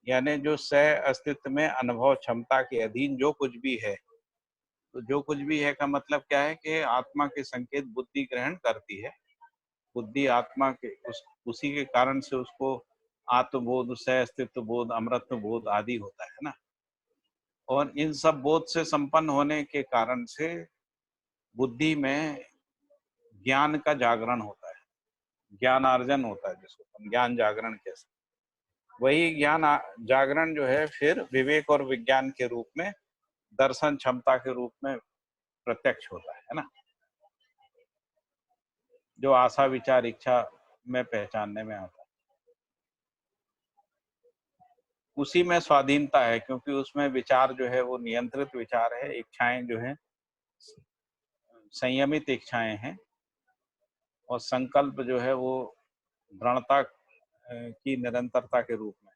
यानी जो सह अस्तित्व में अनुभव क्षमता के अधीन जो कुछ भी है, तो जो कुछ भी है का मतलब क्या है कि आत्मा के संकेत बुद्धि ग्रहण करती है, बुद्धि आत्मा के उसी के कारण से उसको आत्मबोध सह अस्तित्व बोध अमृत बोध आदि होता है ना। और इन सब बोध से संपन्न होने के कारण से बुद्धि में ज्ञान का जागरण होता है, ज्ञानार्जन होता है, जिसको हम ज्ञान जागरण कह सकते हैं। वही जागरण जो है फिर विवेक और विज्ञान के रूप में दर्शन क्षमता के रूप में प्रत्यक्ष होता है ना, जो आशा विचार इच्छा में पहचानने में आता है। उसी में स्वाधीनता है, क्योंकि उसमें विचार जो है वो नियंत्रित विचार है, इच्छाएं जो है संयमित इच्छाएं हैं, और संकल्प जो है वो दृढ़ता की निरंतरता के रूप में,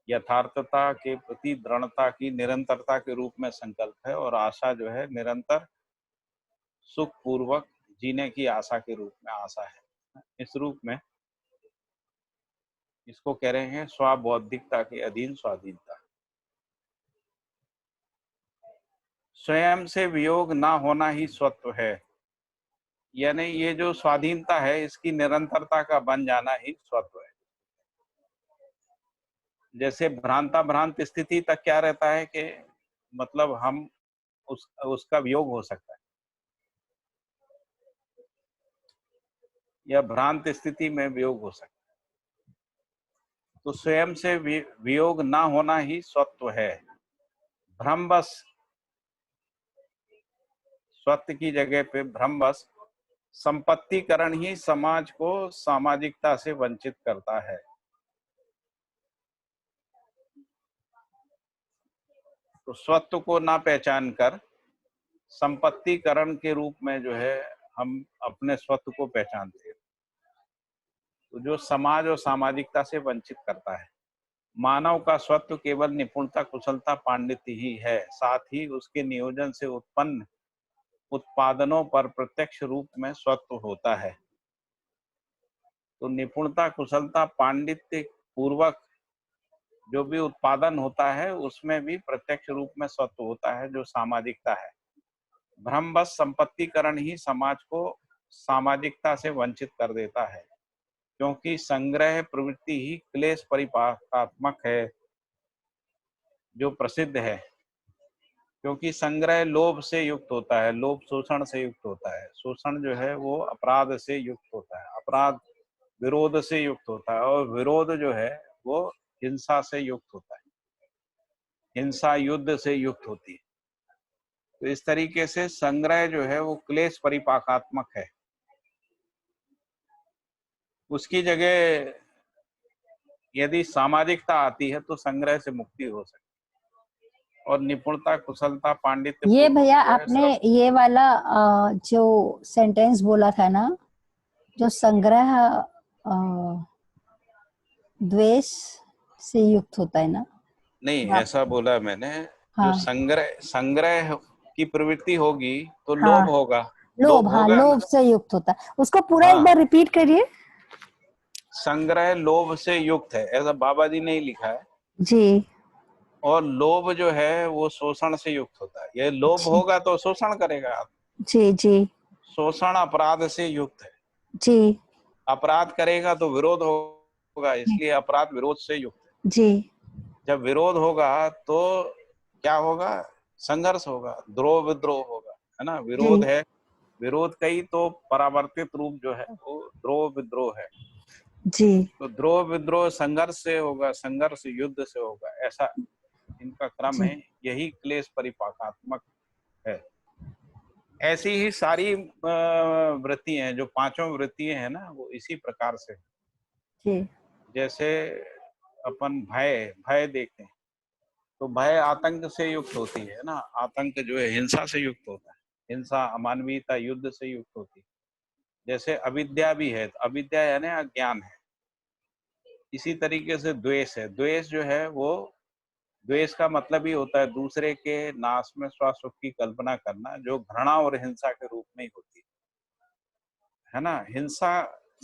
यथार्थता के प्रति दृढ़ता की निरंतरता के रूप में संकल्प है, और आशा जो है निरंतर सुख पूर्वक जीने की आशा के रूप में आशा है। इस रूप में इसको कह रहे हैं स्वबौद्धिकता के अधीन स्वाधीनता। स्वयं से वियोग ना होना ही स्वत्व है, यानी ये जो स्वाधीनता है इसकी निरंतरता का बन जाना ही स्वत्व है। जैसे भ्रांत स्थिति तक क्या रहता है कि मतलब हम उसका वियोग हो सकता है, या भ्रांत स्थिति में वियोग हो सकता है। तो स्वयं से वियोग ना होना ही स्वत्व है। भ्रमवश, स्वत्व की जगह पे भ्रमवश संपत्तिकरण ही समाज को सामाजिकता से वंचित करता है। तो स्वत्व को ना पहचान कर संपत्तिकरण के रूप में जो है हम अपने स्वत्व को पहचानते हैं, तो जो समाज और सामाजिकता से वंचित करता है। मानव का स्वत्व केवल निपुणता कुशलता पांडित्य ही है, साथ ही उसके नियोजन से उत्पन्न उत्पादनों पर प्रत्यक्ष रूप में स्वत्व होता है। तो निपुणता कुशलता पांडित्य पूर्वक जो भी उत्पादन होता है उसमें भी प्रत्यक्ष रूप में स्वत्व होता है, जो सामाजिकता है। भ्रमवश संपत्तिकरण ही समाज को सामाजिकता से वंचित कर देता है, क्योंकि संग्रह प्रवृत्ति ही क्लेश परिपाकात्मक है, जो प्रसिद्ध है। क्योंकि संग्रह लोभ से युक्त होता है, लोभ शोषण से युक्त होता है, शोषण जो है वो अपराध से युक्त होता है, अपराध विरोध से युक्त होता है, और विरोध जो है वो हिंसा से युक्त होता है, हिंसा युद्ध से युक्त होती है। तो इस तरीके से संग्रह जो है वो क्लेश परिपाकात्मक है। उसकी जगह यदि सामाजिकता आती है तो संग्रह से मुक्ति हो सकती है, और निपुणता, कुशलता, पांडित्य ये पूर्वक भैया जो है आपने ये वाला जो सेंटेंस बोला था ना, जो संग्रह द्वेष से युक्त होता है ना? नहीं, आप- ऐसा बोला मैंने। जो हाँ संग्रह संग्रह की प्रवृत्ति होगी तो हाँ, लोभ होगा, लोभ, हाँ होगा लोभ ना। से युक्त होता है। उसको पूरा एक हाँ, बार रिपीट करिए। संग्रह लोभ से युक्त है, ऐसा बाबा जी ने ही लिखा है। जी और लोभ जो है वो शोषण से युक्त होता है। ये लोभ जी होगा तो शोषण करेगा आप। जी जी शोषण अपराध से युक्त है, जी अपराध करेगा तो विरोध होगा, इसलिए अपराध विरोध से युक्त है। जी जब विरोध होगा तो क्या होगा? संघर्ष होगा, द्रोह विद्रोह होगा, है ना। विरोध जी है, विरोध कई तो परावर्तित रूप जो है वो द्रोह विद्रोह है। जी तो द्रोह विद्रोह संघर्ष से होगा, संघर्ष युद्ध से होगा, ऐसा इनका क्रम जी है। यही क्लेश परिपाकात्मक है। ऐसी ही सारी वृत्तियां हैं, जो पांचों वृत्तियां हैं ना, वो इसी प्रकार से। जी जैसे अपन भय भय देखते हैं, तो भय आतंक से युक्त होती है ना। आतंक जो है हिंसा से युक्त होता है, हिंसा अमानवीयता युद्ध से युक्त होती है। जैसे अविद्या भी है, तो अविद्या यानी अज्ञान है। इसी तरीके से द्वेष है, द्वेष जो है वो, द्वेष का मतलब ही होता है दूसरे के नाश में स्वसुख की कल्पना करना, जो घृणा और हिंसा के रूप में ही होती है ना। हिंसा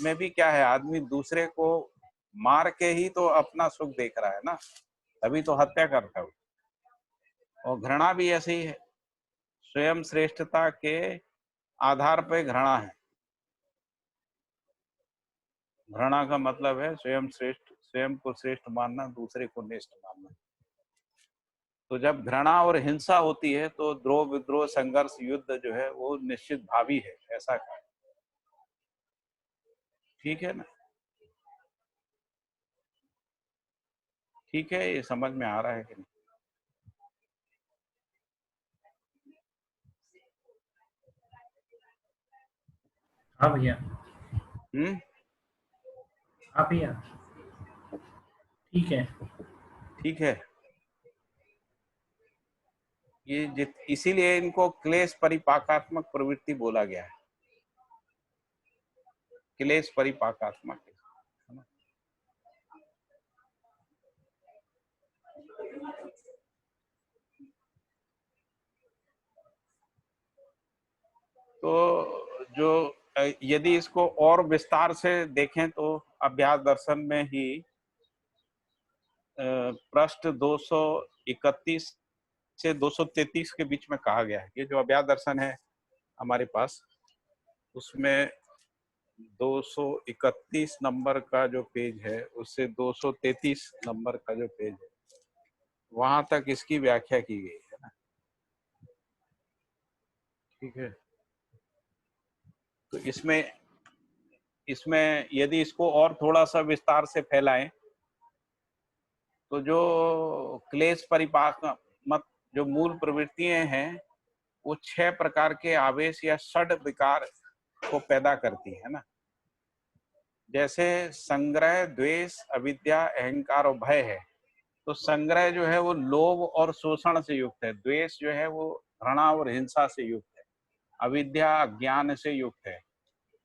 में भी क्या है, आदमी दूसरे को मार के ही तो अपना सुख देख रहा है ना, तभी तो हत्या करता है। और घृणा भी ऐसे ही है, स्वयं श्रेष्ठता के आधार पर घृणा है। घृणा का मतलब है स्वयं श्रेष्ठ, स्वयं को श्रेष्ठ मानना, दूसरे को निष्ठ मानना। तो जब घृणा और हिंसा होती है तो द्रोह विद्रोह संघर्ष युद्ध जो है वो निश्चित भावी है, ऐसा कहा। ठीक है ना? ठीक है, ये समझ में आ रहा है कि नहीं? हाँ भैया। हम्म, हाँ भैया, ठीक है। ठीक है। इसीलिए इनको क्लेश परिपाकात्मक प्रवृत्ति बोला गया है, क्लेश परिपाकात्मक, है ना। तो जो यदि इसको और विस्तार से देखें तो अभ्यास दर्शन में ही पृष्ठ 231 से 233 के बीच में कहा गया है। ये जो अभ्यास दर्शन है हमारे पास, उसमें 231 नंबर का जो पेज है उससे 233 नंबर का जो पेज है, वहां तक इसकी व्याख्या की गई है ना। ठीक है। तो इसमें इसमें यदि इसको और थोड़ा सा विस्तार से फैलाएं तो जो क्लेश परिपाक मत जो मूल प्रवृत्तियां हैं वो 6 प्रकार के आवेश या षड विकार को पैदा करती है ना। जैसे संग्रह, द्वेष, अविद्या, अहंकार और भय है। तो संग्रह जो है वो लोभ और शोषण से युक्त है, द्वेष जो है वो घृणा और हिंसा से युक्त है, अविद्या अज्ञान से युक्त है,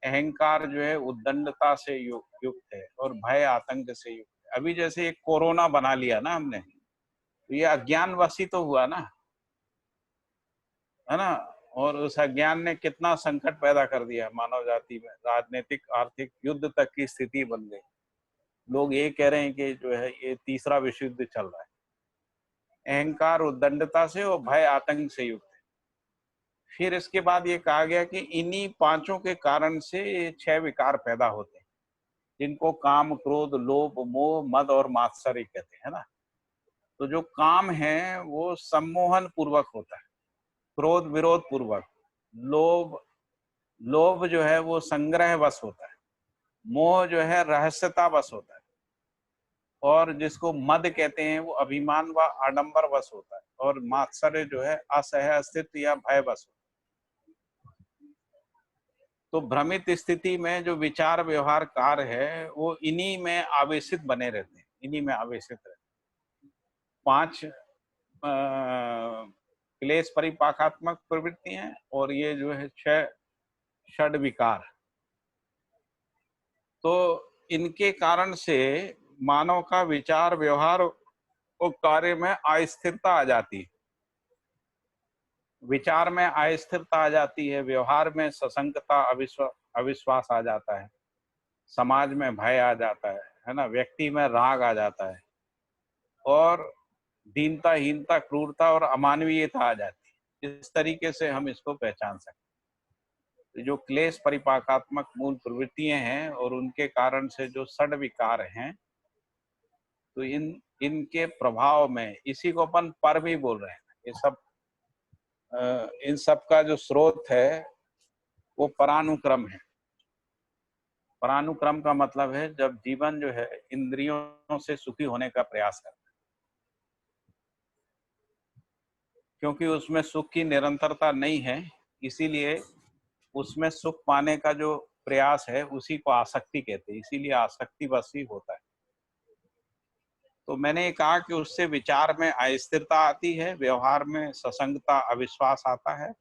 अहंकार जो है उद्दंडता से युक्त है, और भय आतंक से युक्त है। अभी जैसे एक कोरोना बना लिया ना हमने, तो ये अज्ञानवश तो हुआ ना, है ना। और उस अज्ञान ने कितना संकट पैदा कर दिया मानव जाति में, राजनीतिक आर्थिक युद्ध तक की स्थिति बन गई। लोग ये कह रहे हैं कि जो है ये तीसरा विश्व युद्ध चल रहा है। अहंकार उद्दंडता से और भय आतंक से युक्त है। फिर इसके बाद ये कहा गया कि इन्हीं पांचों के कारण से ये 6 विकार पैदा होते हैं, जिनको काम, क्रोध, लोभ, मोह, मद और मात्सर्य कहते हैं ना। तो जो काम है वो सम्मोहन पूर्वक होता है, क्रोध विरोध पूर्वक, लोभ लोभ जो है वो संग्रह वश होता है, मोह जो है रहस्यता वश होता है, और जिसको मद कहते हैं वो अभिमान व आडंबर वश होता है, और मात्सर्य जो है असह अस्तित्व या भय वश होता है। तो भ्रमित स्थिति में जो विचार व्यवहार कार्य है वो इन्हीं में आवेशित बने रहते हैं, इन्हीं में आवेशित रहते हैं। 5 क्लेश परिपाकात्मक प्रवृत्ति हैं, और ये जो है 6 षड विकार। तो इनके कारण से मानव का विचार व्यवहार और कार्य में अस्थिरता आ जाती है। विचार में अस्थिरता आ जाती है, व्यवहार में सशंकता, अविश्वास आ जाता है, समाज में भय आ जाता है ना, व्यक्ति में राग आ जाता है, और दीनता, हीनता, क्रूरता और अमानवीयता आ जाती है। इस तरीके से हम इसको पहचान सकते हैं। जो क्लेश परिपाकात्मक मूल प्रवृत्तियां हैं और उनके कारण से जो षड विकार हैं, तो इनके प्रभाव में, इसी को अपन पर भी बोल रहे हैं, ये सब इन सब का जो स्रोत है वो परानुक्रम है। परानुक्रम का मतलब है जब जीवन जो है इंद्रियों से सुखी होने का प्रयास करता है, क्योंकि उसमें सुख की निरंतरता नहीं है, इसीलिए उसमें सुख पाने का जो प्रयास है उसी को आसक्ति कहते हैं, इसीलिए आसक्ति बस ही होता है। तो मैंने ये कहा कि उससे विचार में अस्थिरता आती है, व्यवहार में सशंकता, अविश्वास आता है,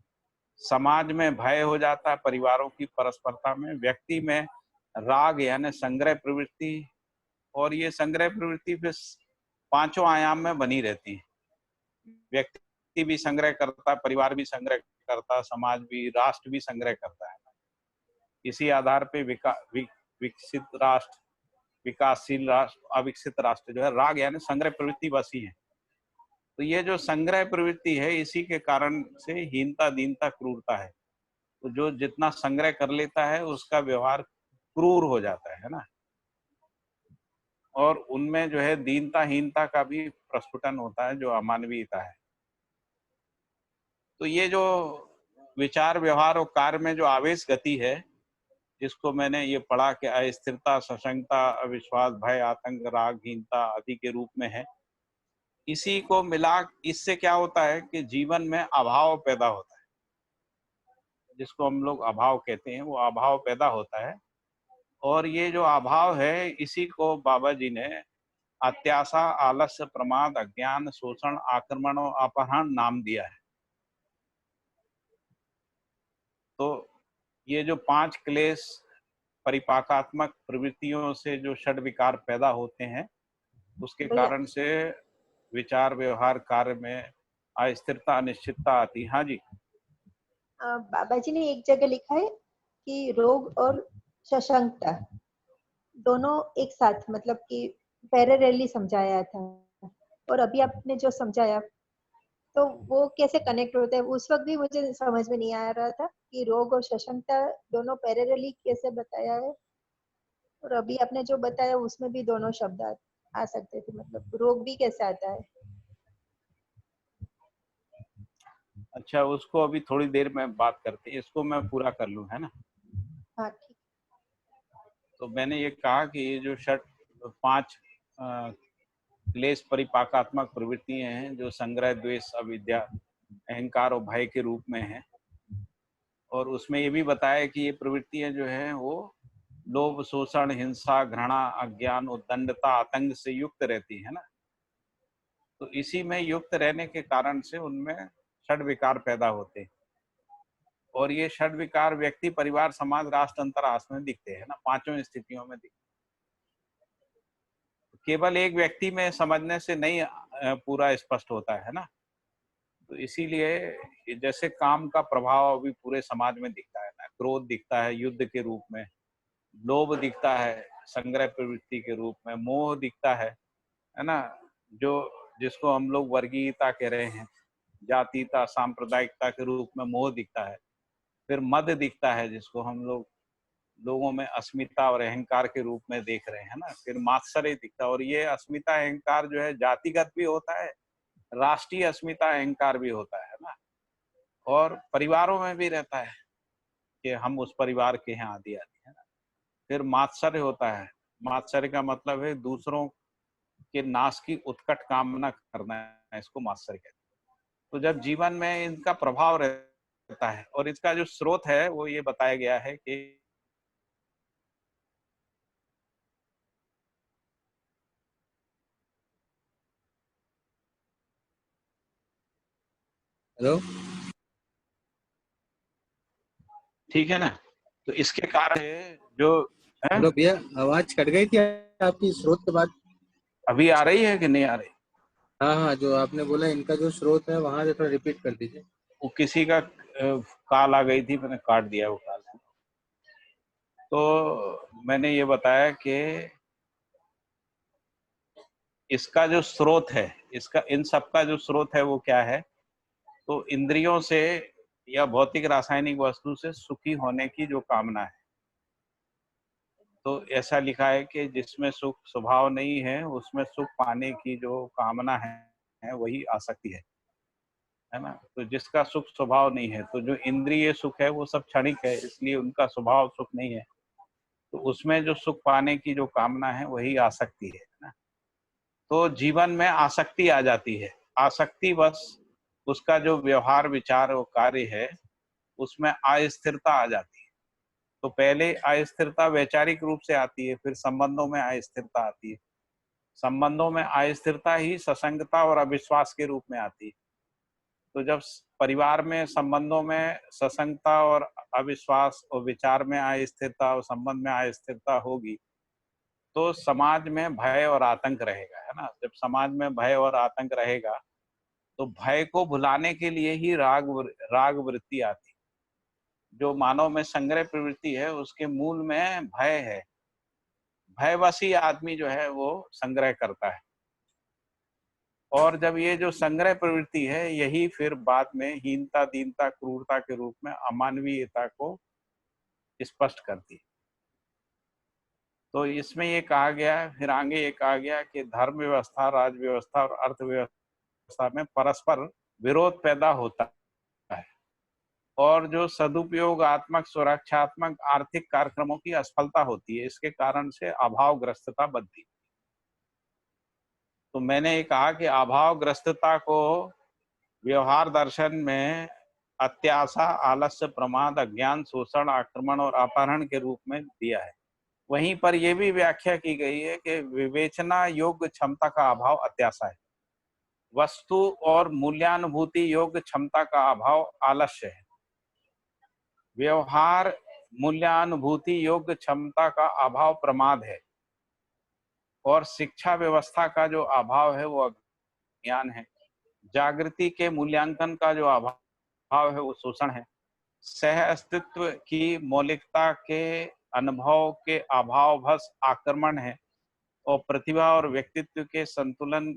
समाज में भय हो जाता है, परिवारों की परस्परता में, व्यक्ति में राग यानी संग्रह प्रवृत्ति, और ये संग्रह प्रवृत्ति फिर 5 आयाम में बनी रहती है। व्यक्ति भी संग्रह करता है, परिवार भी संग्रह करता है, समाज भी, राष्ट्र भी संग्रह करता है। इसी आधार पे विकसित राष्ट्र, विकासशील राष्ट्र, अविकसित राष्ट्र जो है राग यानी संग्रह प्रवृत्ति बसी है। तो ये जो संग्रह प्रवृत्ति है इसी के कारण से हीनता, दीनता, क्रूरता है। तो जो जितना संग्रह कर लेता है उसका व्यवहार क्रूर हो जाता है ना, और उनमें जो है दीनता, हीनता का भी प्रस्फुटन होता है, जो अमानवीयता है। तो ये जो विचार व्यवहार और कार्य में जो आवेश गति है, जिसको मैंने ये पढ़ा कि अस्थिरता, सशंकता, अविश्वास, भय, आतंक, राग, हीनता आदि के रूप में है, इसी को मिला, इससे क्या होता है कि जीवन में अभाव पैदा होता है, जिसको हम लोग अभाव कहते हैं, वो अभाव पैदा होता है। और ये जो अभाव है इसी को बाबा जी ने अत्याशा, आलस्य, प्रमाद, अज्ञान, शोषण, आक्रमण और अपहरण नाम दिया है। तो ये जो 5 क्लेश परिपाकात्मक प्रवृत्तियों से जो षड विकार पैदा होते हैं, उसके भैया कारण से विचार व्यवहार कार्य में अस्थिरता, अनिश्चितता आती है। हाँ जी। बाबा जी ने एक जगह लिखा है कि रोग और सशंकता दोनों एक साथ, मतलब कि पैरेलली समझाया था, और अभी आपने जो समझाया तो वो कैसे कनेक्ट होता है, उस वक्त भी मुझे समझ में नहीं आ रहा था कि रोग और सशंकता दोनों पैरेलली कैसे बताया है, और अभी आपने जो बताया उसमें भी दोनों शब्द आ सकते थे, मतलब रोग भी कैसे आता है। अच्छा, उसको अभी थोड़ी देर में बात करते हैं, इसको मैं पूरा कर लूं, है ना। हाँ ठीक। तो मैंने ये कहा कि ये जो 5 क्लेश परिपाकात्मक प्रवृत्तियां हैं, जो संग्रह, द्वेष, अविद्या, अहंकार और भय के रूप में है, और उसमें ये भी बताया कि ये प्रवृत्तियां जो है वो लोभ, शोषण, हिंसा, घृणा, अज्ञान, उद्दंडता, आतंक से युक्त रहती है ना। तो इसी में युक्त रहने के कारण से उनमें षड विकार पैदा होते हैं, और ये षड विकार व्यक्ति, परिवार, समाज, राष्ट्र, अंतरराष्ट्र में दिखते हैं ना, 5 स्थितियों में दिखते हैं। केवल एक व्यक्ति में समझने से नहीं पूरा स्पष्ट होता है ना। तो इसीलिए जैसे काम का प्रभाव अभी पूरे समाज में दिखता है ना, क्रोध दिखता है युद्ध के रूप में, लोभ दिखता है संग्रह प्रवृत्ति के रूप में, मोह दिखता है ना, जो जिसको हम लोग वर्गीयता कह रहे हैं, जातीयता सांप्रदायिकता के रूप में मोह दिखता है। फिर मद दिखता है जिसको हम लोगों में अस्मिता और अहंकार के रूप में देख रहे हैं ना। फिर मात्सर्य दिखता है, और ये अस्मिता अहंकार जो है जातिगत भी होता है, राष्ट्रीय अस्मिता अहंकार भी होता है ना, और परिवारों में भी रहता है कि हम उस परिवार के हैं आदि आदि, है ना। फिर मात्सर्य होता है। मात्सर्य का मतलब है दूसरों के नाश की उत्कट कामना करना है, इसको मात्सर्य कहते हैं। तो जब जीवन में इनका प्रभाव रहता है, और इसका जो स्रोत है वो ये बताया गया है कि हेलो ठीक है ना, तो इसके कारण जो है, हेलो भैया, आवाज कट गई थी आपकी स्रोत के बाद। अभी आ रही है कि नहीं आ रही? हाँ हाँ, जो आपने बोला इनका जो स्रोत है वहां से थोड़ा रिपीट कर दीजिए। वो किसी का कॉल आ गई थी, मैंने काट दिया वो कॉल। तो मैंने ये बताया कि इसका जो स्रोत है, इसका इन सब का जो स्रोत है वो क्या है, तो इंद्रियों से या भौतिक रासायनिक वस्तु से सुखी होने की जो कामना है। तो ऐसा लिखा है कि जिसमें सुख स्वभाव नहीं है, उसमें सुख पाने की जो कामना है वही आसक्ति है ना। तो जिसका सुख स्वभाव नहीं है, तो जो इंद्रिय सुख है वो सब क्षणिक है, इसलिए उनका स्वभाव सुख नहीं है। तो उसमें जो सुख पाने की जो कामना है वही आसक्ति है ना। तो जीवन में आसक्ति आ जाती है। आसक्ति बस उसका जो व्यवहार विचार और कार्य है उसमें अस्थिरता आ जाती है। तो पहले अस्थिरता वैचारिक रूप से आती है, फिर संबंधों में अस्थिरता आती है। संबंधों में अस्थिरता ही ससंगता और अविश्वास के रूप में आती है। तो जब परिवार में संबंधों में ससंगता और अविश्वास, और विचार में अस्थिरता और संबंध में अस्थिरता होगी, तो समाज में भय और आतंक रहेगा, है ना। जब समाज में भय और आतंक रहेगा, तो भय को भुलाने के लिए ही राग वृत्ति आती है। जो मानव में संग्रह प्रवृत्ति है उसके मूल में भय है। भयवशी आदमी जो है वो संग्रह करता है, और जब ये जो संग्रह प्रवृत्ति है यही फिर बाद में हीनता, दीनता, क्रूरता के रूप में अमानवीयता को स्पष्ट करती है। तो इसमें ये कहा गया, फिर आगे ये कहा गया कि धर्म व्यवस्था, राज व्यवस्था और अर्थव्यवस्था में परस्पर विरोध पैदा होता है, और जो सदुपयोगात्मक, सुरक्षात्मक आर्थिक कार्यक्रमों की असफलता होती है, इसके कारण से अभावग्रस्तता बढ़ती है। तो मैंने ये कहा कि अभावग्रस्तता को व्यवहार दर्शन में अत्याशा, आलस्य, प्रमाद, अज्ञान, शोषण, आक्रमण और अपहरण के रूप में दिया है। वहीं पर यह भी व्याख्या की गई है कि विवेचना योग्य क्षमता का अभाव अत्याशा है, वस्तु और मूल्यानुभूति योग्य क्षमता का अभाव आलस्य है, व्यवहार मूल्यानुभूति योग्य क्षमता का अभाव प्रमाद है, और शिक्षा व्यवस्था का जो अभाव है वो अज्ञान है, जागृति के मूल्यांकन का जो अभाव है वो शोषण है, सह अस्तित्व की मौलिकता के अनुभव के अभाववश आक्रमण है, और प्रतिभा और व्यक्तित्व के संतुलन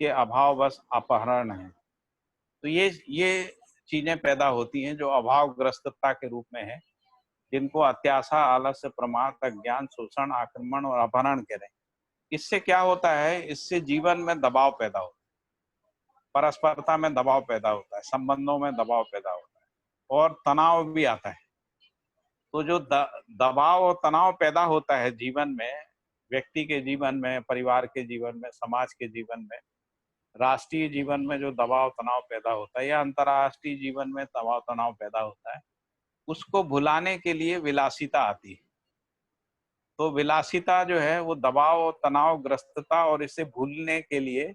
के अभाववश अपहरण है। तो ये चीजें पैदा होती हैं जो अभावग्रस्तता के रूप में है, जिनको अत्याशा, आलस्य, प्रमाद, अज्ञान, शोषण, आक्रमण और अपहरण कह रहे हैं। इससे क्या होता है, इससे जीवन में दबाव पैदा होता है, परस्परता में दबाव पैदा होता है, संबंधों में दबाव पैदा होता है, और तनाव भी आता है। तो जो दबाव और तनाव पैदा होता है जीवन में, व्यक्ति के जीवन में, परिवार के जीवन में, समाज के जीवन में, राष्ट्रीय जीवन में जो दबाव तनाव पैदा होता है, या अंतर्राष्ट्रीय जीवन में दबाव तनाव पैदा होता है, उसको भुलाने के लिए विलासिता आती है। तो विलासिता जो है वो दबाव और तनाव ग्रस्तता, और इसे भूलने के लिए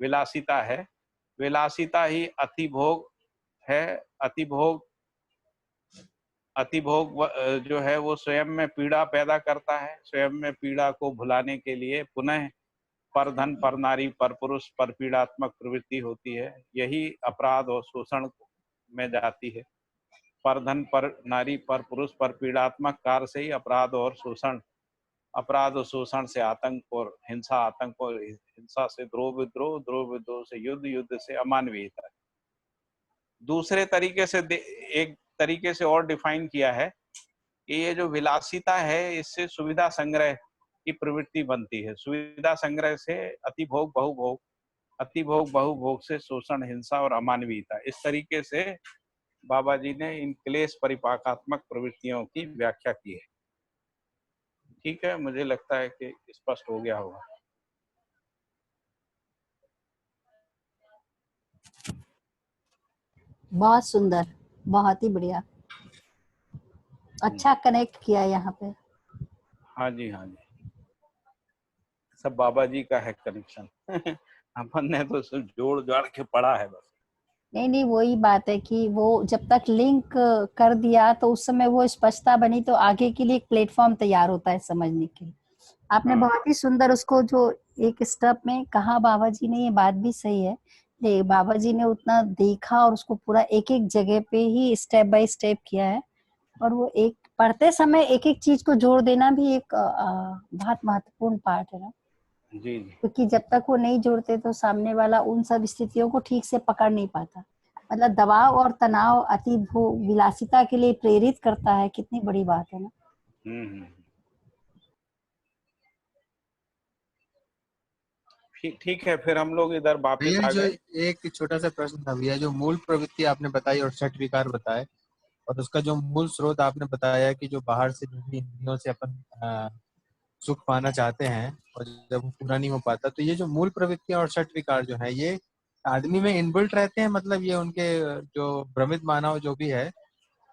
विलासिता है। विलासिता ही अतिभोग है। अतिभोग जो है वो स्वयं में पीड़ा पैदा करता है। स्वयं में पीड़ा को भुलाने के लिए पुनः पर धन, पर नारी, पर पुरुष, पर पीड़ात्मक प्रवृत्ति होती है। यही अपराध और शोषण में जाती है। पर धन, पर नारी, पर पुरुष, पर पीड़ात्मक कार्य से ही अपराध और शोषण अपराध और शोषण से आतंक और हिंसा, आतंक और हिंसा से द्रोह विद्रोह, द्रोह विद्रोह से युद्ध, युद्ध से अमानवीयता। दूसरे तरीके से एक तरीके से और डिफाइन किया है कि ये जो विलासिता है इससे सुविधा संग्रह की प्रवृत्ति बनती है। सुविधा संग्रह से अतिभोग बहुभोग, अतिभोग बहुभोग से शोषण, हिंसा और अमानवीयता। इस तरीके से बाबा जी ने इन क्लेश परिपाकात्मक प्रवृत्तियों की व्याख्या की है। ठीक है, मुझे लगता है कि स्पष्ट हो गया होगा। बहुत सुंदर, बहुत ही बढ़िया, अच्छा कनेक्ट किया यहाँ पे। हाँ जी, हाँ जी, सब बाबा जी का है कनेक्शन। अपन ने तो सिर्फ जोड़ जाड़ के पढ़ा है बस। नहीं नहीं, वही बात है कि वो जब तक लिंक कर दिया तो उस समय वो स्पष्टता बनी, तो आगे के लिए एक प्लेटफॉर्म तैयार होता है समझने के लिए। आपने हाँ। बहुत ही सुंदर उसको जो एक स्टेप में कहा बाबा जी ने, ये बात भी सही है। बाबा जी ने उतना देखा और उसको पूरा एक एक जगह पे ही स्टेप बाय स्टेप किया है। और वो एक पढ़ते समय एक एक चीज को जोड़ देना भी एक बहुत महत्वपूर्ण पार्ट है ना, जी जी। क्योंकि जब तक वो नहीं जोड़ते तो सामने वाला उन सब स्थितियों को ठीक से पकड़ नहीं पाता। मतलब दबाव और तनाव अति भोग विलासिता के लिए प्रेरित करता है, कितनी बड़ी बात है ना। हम्म। ठीक है, फिर हम लोग इधर वापस भैया आ जो गए। एक छोटा सा प्रश्न था भैया, जो मूल प्रवृत्ति आपने बताई और छठ विकार बताए, और उसका जो मूल स्रोत आपने बताया कि जो बाहर से जो भी इंद्रियों से अपन सुख पाना चाहते हैं और जब वो पूरा नहीं हो पाता, तो ये जो मूल प्रवृत्तियां और छठ विकार जो है ये आदमी में इनबिल्ट रहते हैं, मतलब ये उनके जो भ्रमित मानव जो भी है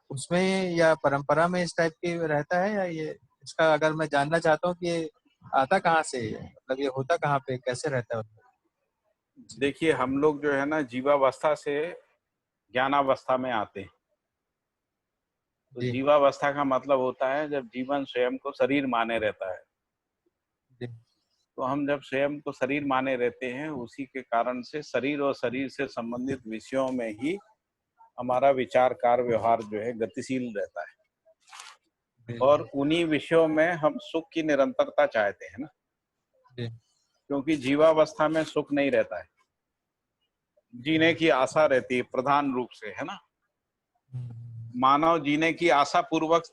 उसमें या परंपरा में इस टाइप के रहता है, या ये इसका अगर मैं जानना चाहता हूँ कि ये आता कहाँ से है, मतलब ये होता कहाँ पे, कैसे रहता है? देखिए, हम लोग जो है ना जीवावस्था से ज्ञानावस्था में आते हैं। तो जी जीवावस्था का मतलब होता है जब जीवन स्वयं को शरीर माने रहता है। जी तो हम जब स्वयं को शरीर माने रहते हैं, उसी के कारण से शरीर और शरीर से संबंधित विषयों में ही हमारा विचार, कार्य, व्यवहार जो है गतिशील रहता है। जी और उन्हीं विषयों में हम सुख की निरंतरता चाहते हैं ना, जी क्योंकि जीवावस्था में सुख नहीं रहता है, जीने की आशा रहती है प्रधान रूप से, है ना। मानव जीने की आशा पूर्वक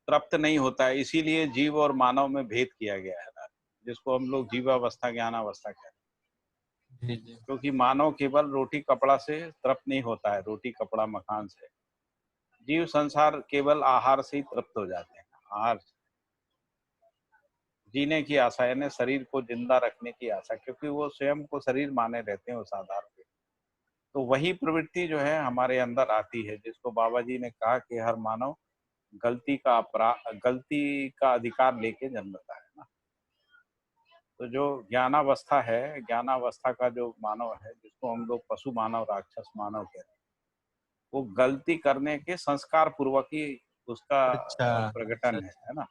तृप्त नहीं होता है, इसीलिए जीव और मानव में भेद किया गया है ना, जिसको हम लोग जीवावस्था, ज्ञानावस्था कहते हैं। जी जी क्योंकि मानव केवल रोटी कपड़ा से तृप्त नहीं होता है, रोटी कपड़ा मकान से। जीव संसार केवल आहार से ही तृप्त हो जाते हैं, आहार से। जीने की आशा यानी शरीर को जिंदा रखने की आशा, क्योंकि वो स्वयं को शरीर माने रहते हैं उस आधार पे। तो वही प्रवृत्ति जो है हमारे अंदर आती है, जिसको बाबा जी ने कहा कि हर मानव गलती का अधिकार लेके जन्मता है ना। तो जो ज्ञानावस्था है, ज्ञानावस्था का जो मानव है, जिसको हम लोग पशु मानव, राक्षस मानव कहते हैं, वो गलती करने के संस्कार पूर्वक ही उसका अच्छा अच्छा प्रकटन अच्छा। है ना।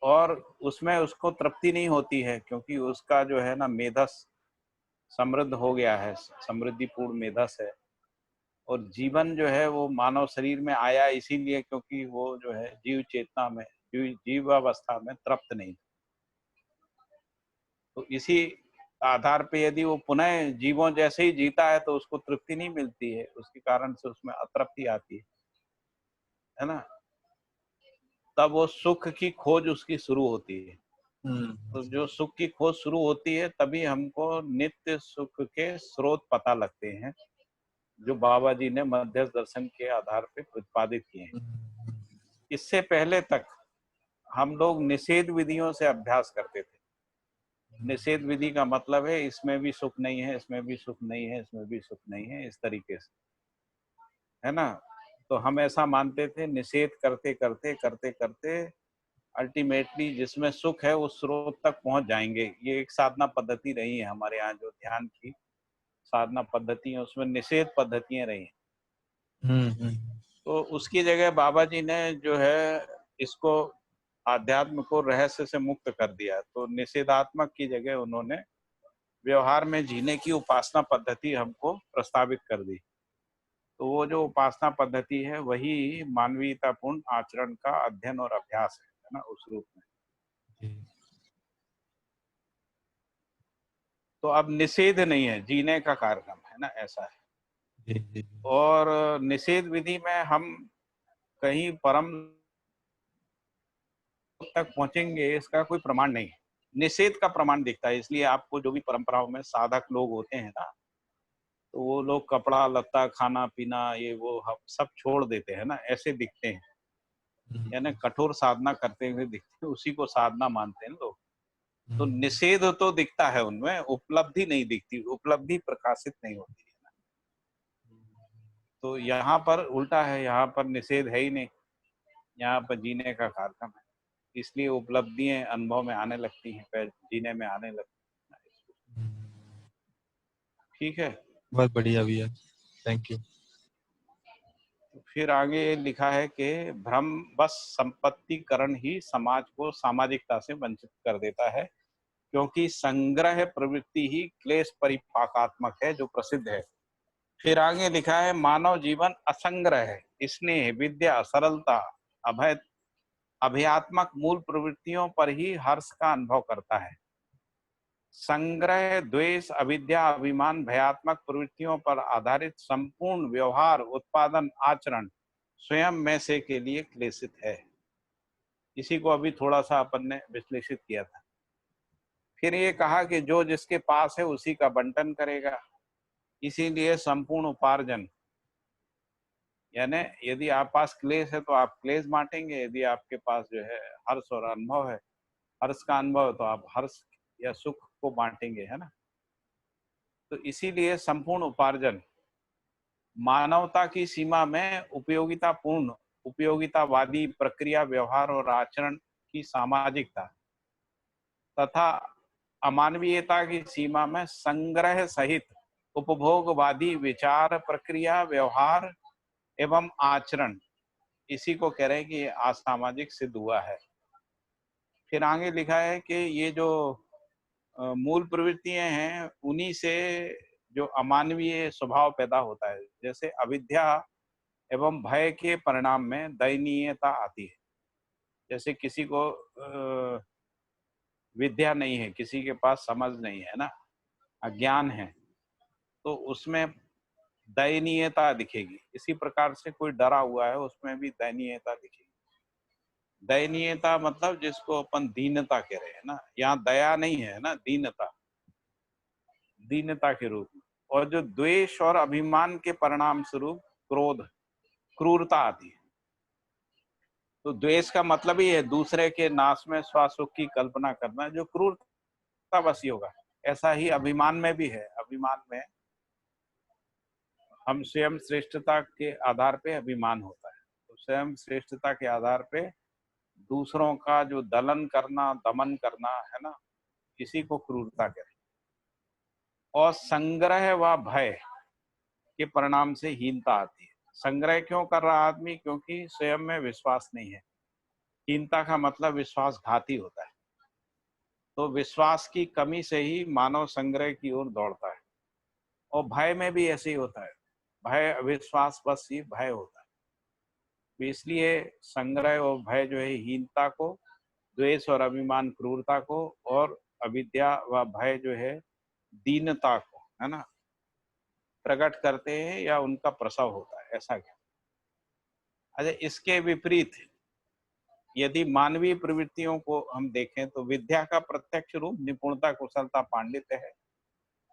और उसमें उसको तृप्ति नहीं होती है, क्योंकि उसका जो है ना मेधस समृद्ध हो गया है, समृद्धिपूर्ण मेधस है। और जीवन जो है वो मानव शरीर में आया इसीलिए क्योंकि वो जो है जीव चेतना में, जीवावस्था में तृप्त नहीं। तो इसी आधार पे यदि वो पुनः जीवों जैसे ही जीता है तो उसको तृप्ति नहीं मिलती है, उसके कारण से उसमें अतृप्ति आती है ना। तब वो सुख की खोज उसकी शुरू होती है। तो जो सुख की खोज शुरू होती है तभी हमको नित्य सुख के स्रोत पता लगते हैं, जो बाबा जी ने मध्यस्थ दर्शन के आधार पे प्रतिपादित किए हैं। इससे पहले तक हम लोग निषेध विधियों से अभ्यास करते थे। निषेध विधि का मतलब है इसमें भी सुख नहीं है, इसमें भी सुख नहीं है, इसमें भी सुख नहीं है, इस तरीके से, है ना। तो हम ऐसा मानते थे, निषेध करते करते करते करते अल्टीमेटली जिसमें सुख है उस स्रोत तक पहुंच जाएंगे। ये एक साधना पद्धति रही है हमारे यहाँ, जो ध्यान की साधना पद्धति है उसमें निषेध पद्धतियां रही हैं। तो उसकी जगह बाबा जी ने जो है इसको आध्यात्म को रहस्य से मुक्त कर दिया। तो निषेधात्मक की जगह उन्होंने व्यवहार में जीने की उपासना पद्धति हमको प्रस्तावित कर दी। तो वो जो उपासना पद्धति है वही मानवीयतापूर्ण आचरण का अध्ययन और अभ्यास है ना, उस रूप में। जी तो अब निषेध नहीं है, जीने का कार्यक्रम है ना, ऐसा है। जी जी जी। और निषेध विधि में हम कहीं परम तक पहुंचेंगे इसका कोई प्रमाण नहीं है। निषेध का प्रमाण दिखता है, इसलिए आपको जो भी परंपराओं में साधक लोग होते हैं ना, तो वो लोग कपड़ा लत्ता खाना पीना ये वो सब छोड़ देते हैं ना, ऐसे दिखते हैं, यानी कठोर साधना करते हुए दिखते हैं, उसी को साधना मानते हैं लोग। तो निषेध तो दिखता है उनमें, उपलब्धि नहीं दिखती, उपलब्धि प्रकाशित नहीं होती है ना। तो यहाँ पर उल्टा है, यहाँ पर निषेध है ही नहीं, यहाँ पर जीने का कार्यक्रम है, इसलिए उपलब्धियां अनुभव में आने लगती हैं, फिर जीने में आने लगती हैं। ठीक है। बहुत बढ़िया भैया, थैंक यू। फिर आगे लिखा है कि भ्रम बस संपत्तिकरण ही समाज को सामाजिकता से वंचित कर देता है, क्योंकि संग्रह प्रवृत्ति ही क्लेश परिपाकात्मक है, जो प्रसिद्ध है। फिर आगे लिखा है मानव जीवन असंग्रह, स्नेह, विद्या, सरलता, अभय अभयात्मक मूल प्रवृत्तियों पर ही हर्ष का अनुभव करता है। संग्रह, द्वेष, अविद्या, अभिमान, भयात्मक प्रवृत्तियों पर आधारित संपूर्ण व्यवहार, उत्पादन, आचरण स्वयं में से के लिए क्लेशित है। इसी को अभी थोड़ा सा अपन ने विश्लेषित किया था। फिर ये कहा कि जो जिसके पास है उसी का बंटन करेगा, इसीलिए संपूर्ण उपार्जन, यानी यदि आप पास क्लेश है तो आप क्लेश बांटेंगे, यदि आपके पास जो है हर्ष और अनुभव है, हर्ष का अनुभव, तो आप हर्ष या सुख को बांटेंगे, है ना। तो इसीलिए संपूर्ण उपार्जन मानवता की सीमा में उपयोगितापूर्ण, उपयोगितावादी प्रक्रिया, व्यवहार और आचरण की सामाजिकता तथा अमानवीयता की सीमा में संग्रह सहित उपभोगवादी विचार, प्रक्रिया, व्यवहार एवं आचरण, इसी को कह रहे हैं कि ये असामाजिक सिद्ध हुआ है। फिर आगे लिखा है कि ये जो मूल प्रवृत्तियां हैं, उन्हीं से जो अमानवीय स्वभाव पैदा होता है, जैसे अविद्या एवं भय के परिणाम में दयनीयता आती है। जैसे किसी को विद्या नहीं है, किसी के पास समझ नहीं है ना, अज्ञान है, तो उसमें दयनीयता दिखेगी। इसी प्रकार से कोई डरा हुआ है, उसमें भी दयनीयता दिखेगी। दयनीयता मतलब जिसको अपन दीनता कह रहे हैं ना, यहाँ दया नहीं है ना, दीनता, दीनता के रूप में। और जो द्वेष और अभिमान के परिणाम स्वरूप क्रोध, क्रूरता आती है। तो द्वेष का मतलब ही है दूसरे के नाश में स्वसुख की कल्पना करना, जो क्रूरता बसी होगा। ऐसा ही अभिमान में भी है, अभिमान में हम स्वयं श्रेष्ठता के आधार पे अभिमान होता है, तो स्वयं श्रेष्ठता के आधार पे दूसरों का जो दलन करना, दमन करना है ना, इसी को क्रूरता कहते हैं। और संग्रह व भय के परिणाम से हीनता आती है। संग्रह क्यों कर रहा आदमी? क्योंकि स्वयं में विश्वास नहीं है। हीनता का मतलब विश्वासघाती होता है। तो विश्वास की कमी से ही मानव संग्रह की ओर दौड़ता है। और भय में भी ऐसे ही होता है, भय अविश्वास बस ही भय होता है। तो इसलिए संग्रह और भय जो है हीनता को, द्वेष और अभिमान क्रूरता को, और अविद्या व भय जो है दीनता को, है ना, प्रकट करते हैं या उनका प्रसव होता है, ऐसा क्या। अच्छा, इसके विपरीत यदि मानवीय प्रवृत्तियों को हम देखें तो विद्या का प्रत्यक्ष रूप निपुणता, कुशलता, पांडित्य है।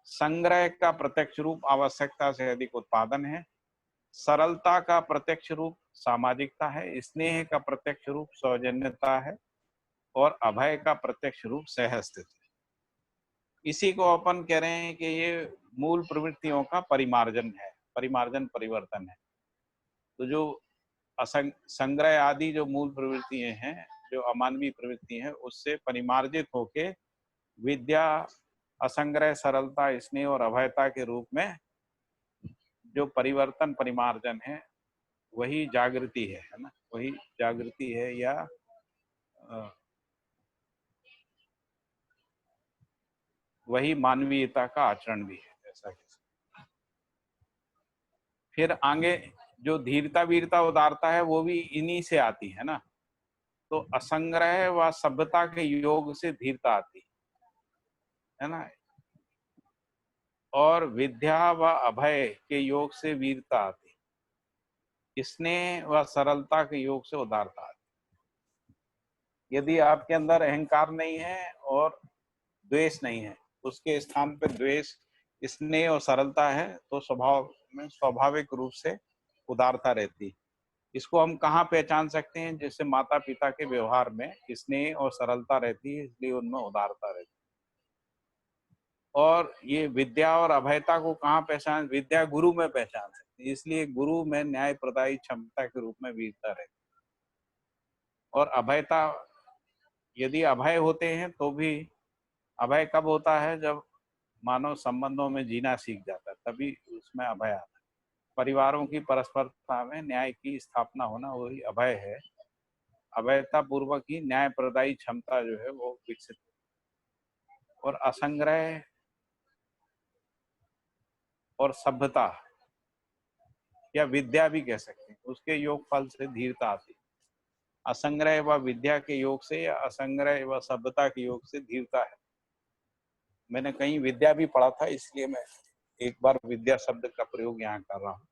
संग्रह का प्रत्यक्ष रूप आवश्यकता से अधिक उत्पादन है। सरलता का प्रत्यक्ष रूप सामाजिकता है। स्नेह का प्रत्यक्ष रूप सौजन्यता है। और अभय का प्रत्यक्ष रूप सहअस्तित्व है। इसी को अपन कह रहे हैं कि ये मूल प्रवृत्तियों का परिमार्जन है, परिमार्जन परिवर्तन है। तो जो संग्रह आदि जो मूल प्रवृत्तियां हैं, जो अमानवीय प्रवृत्ति हैं, उससे परिमार्जित होके विद्या, असंग्रह, सरलता, स्नेह और अभयता के रूप में जो परिवर्तन, परिमार्जन है, वही जागृति है ना, वही जागृति है, या वही मानवीयता का आचरण भी है, ऐसा कह सकते। फिर आगे जो धीरता, वीरता, उदारता है, वो भी इन्हीं से आती है ना। तो असंग्रह व सभ्यता के योग से धीरता आती है ना, और विद्या व अभय के योग से वीरता आती, स्नेह व सरलता के योग से उदारता आती। यदि आपके अंदर अहंकार नहीं है और द्वेष नहीं है, उसके स्थान पे द्वेष, स्नेह और सरलता है, तो स्वभाव में स्वाभाविक रूप से उदारता रहती है। इसको हम कहाँ पहचान सकते हैं? जैसे माता पिता के व्यवहार में स्नेह और सरलता रहती है, इसलिए उनमें उदारता रहती है। और ये विद्या और अभयता को कहाँ पहचान? विद्या गुरु में पहचान सकते हैं, इसलिए गुरु में न्याय प्रदायी क्षमता के रूप में वीरता रहती है। और अभयता, यदि अभय होते हैं तो भी, अभय कब होता है? जब मानव संबंधों में जीना सीख जाता है, तभी उसमें अभय आता है। परिवारों की परस्परता में न्याय की स्थापना होना वही अभय है। अभयता पूर्वक ही न्याय प्रदायी क्षमता जो है वो विकसित। और असंग्रह और सभ्यता या विद्या भी कह सकते हैं, उसके योग फल से धीरता आती है। असंग्रह व विद्या के योग से या असंग्रह व सभ्यता के योग से धीरता है। मैंने कहीं विद्या भी पढ़ा था, इसलिए मैं एक बार विद्या शब्द का प्रयोग यहाँ कर रहा हूँ।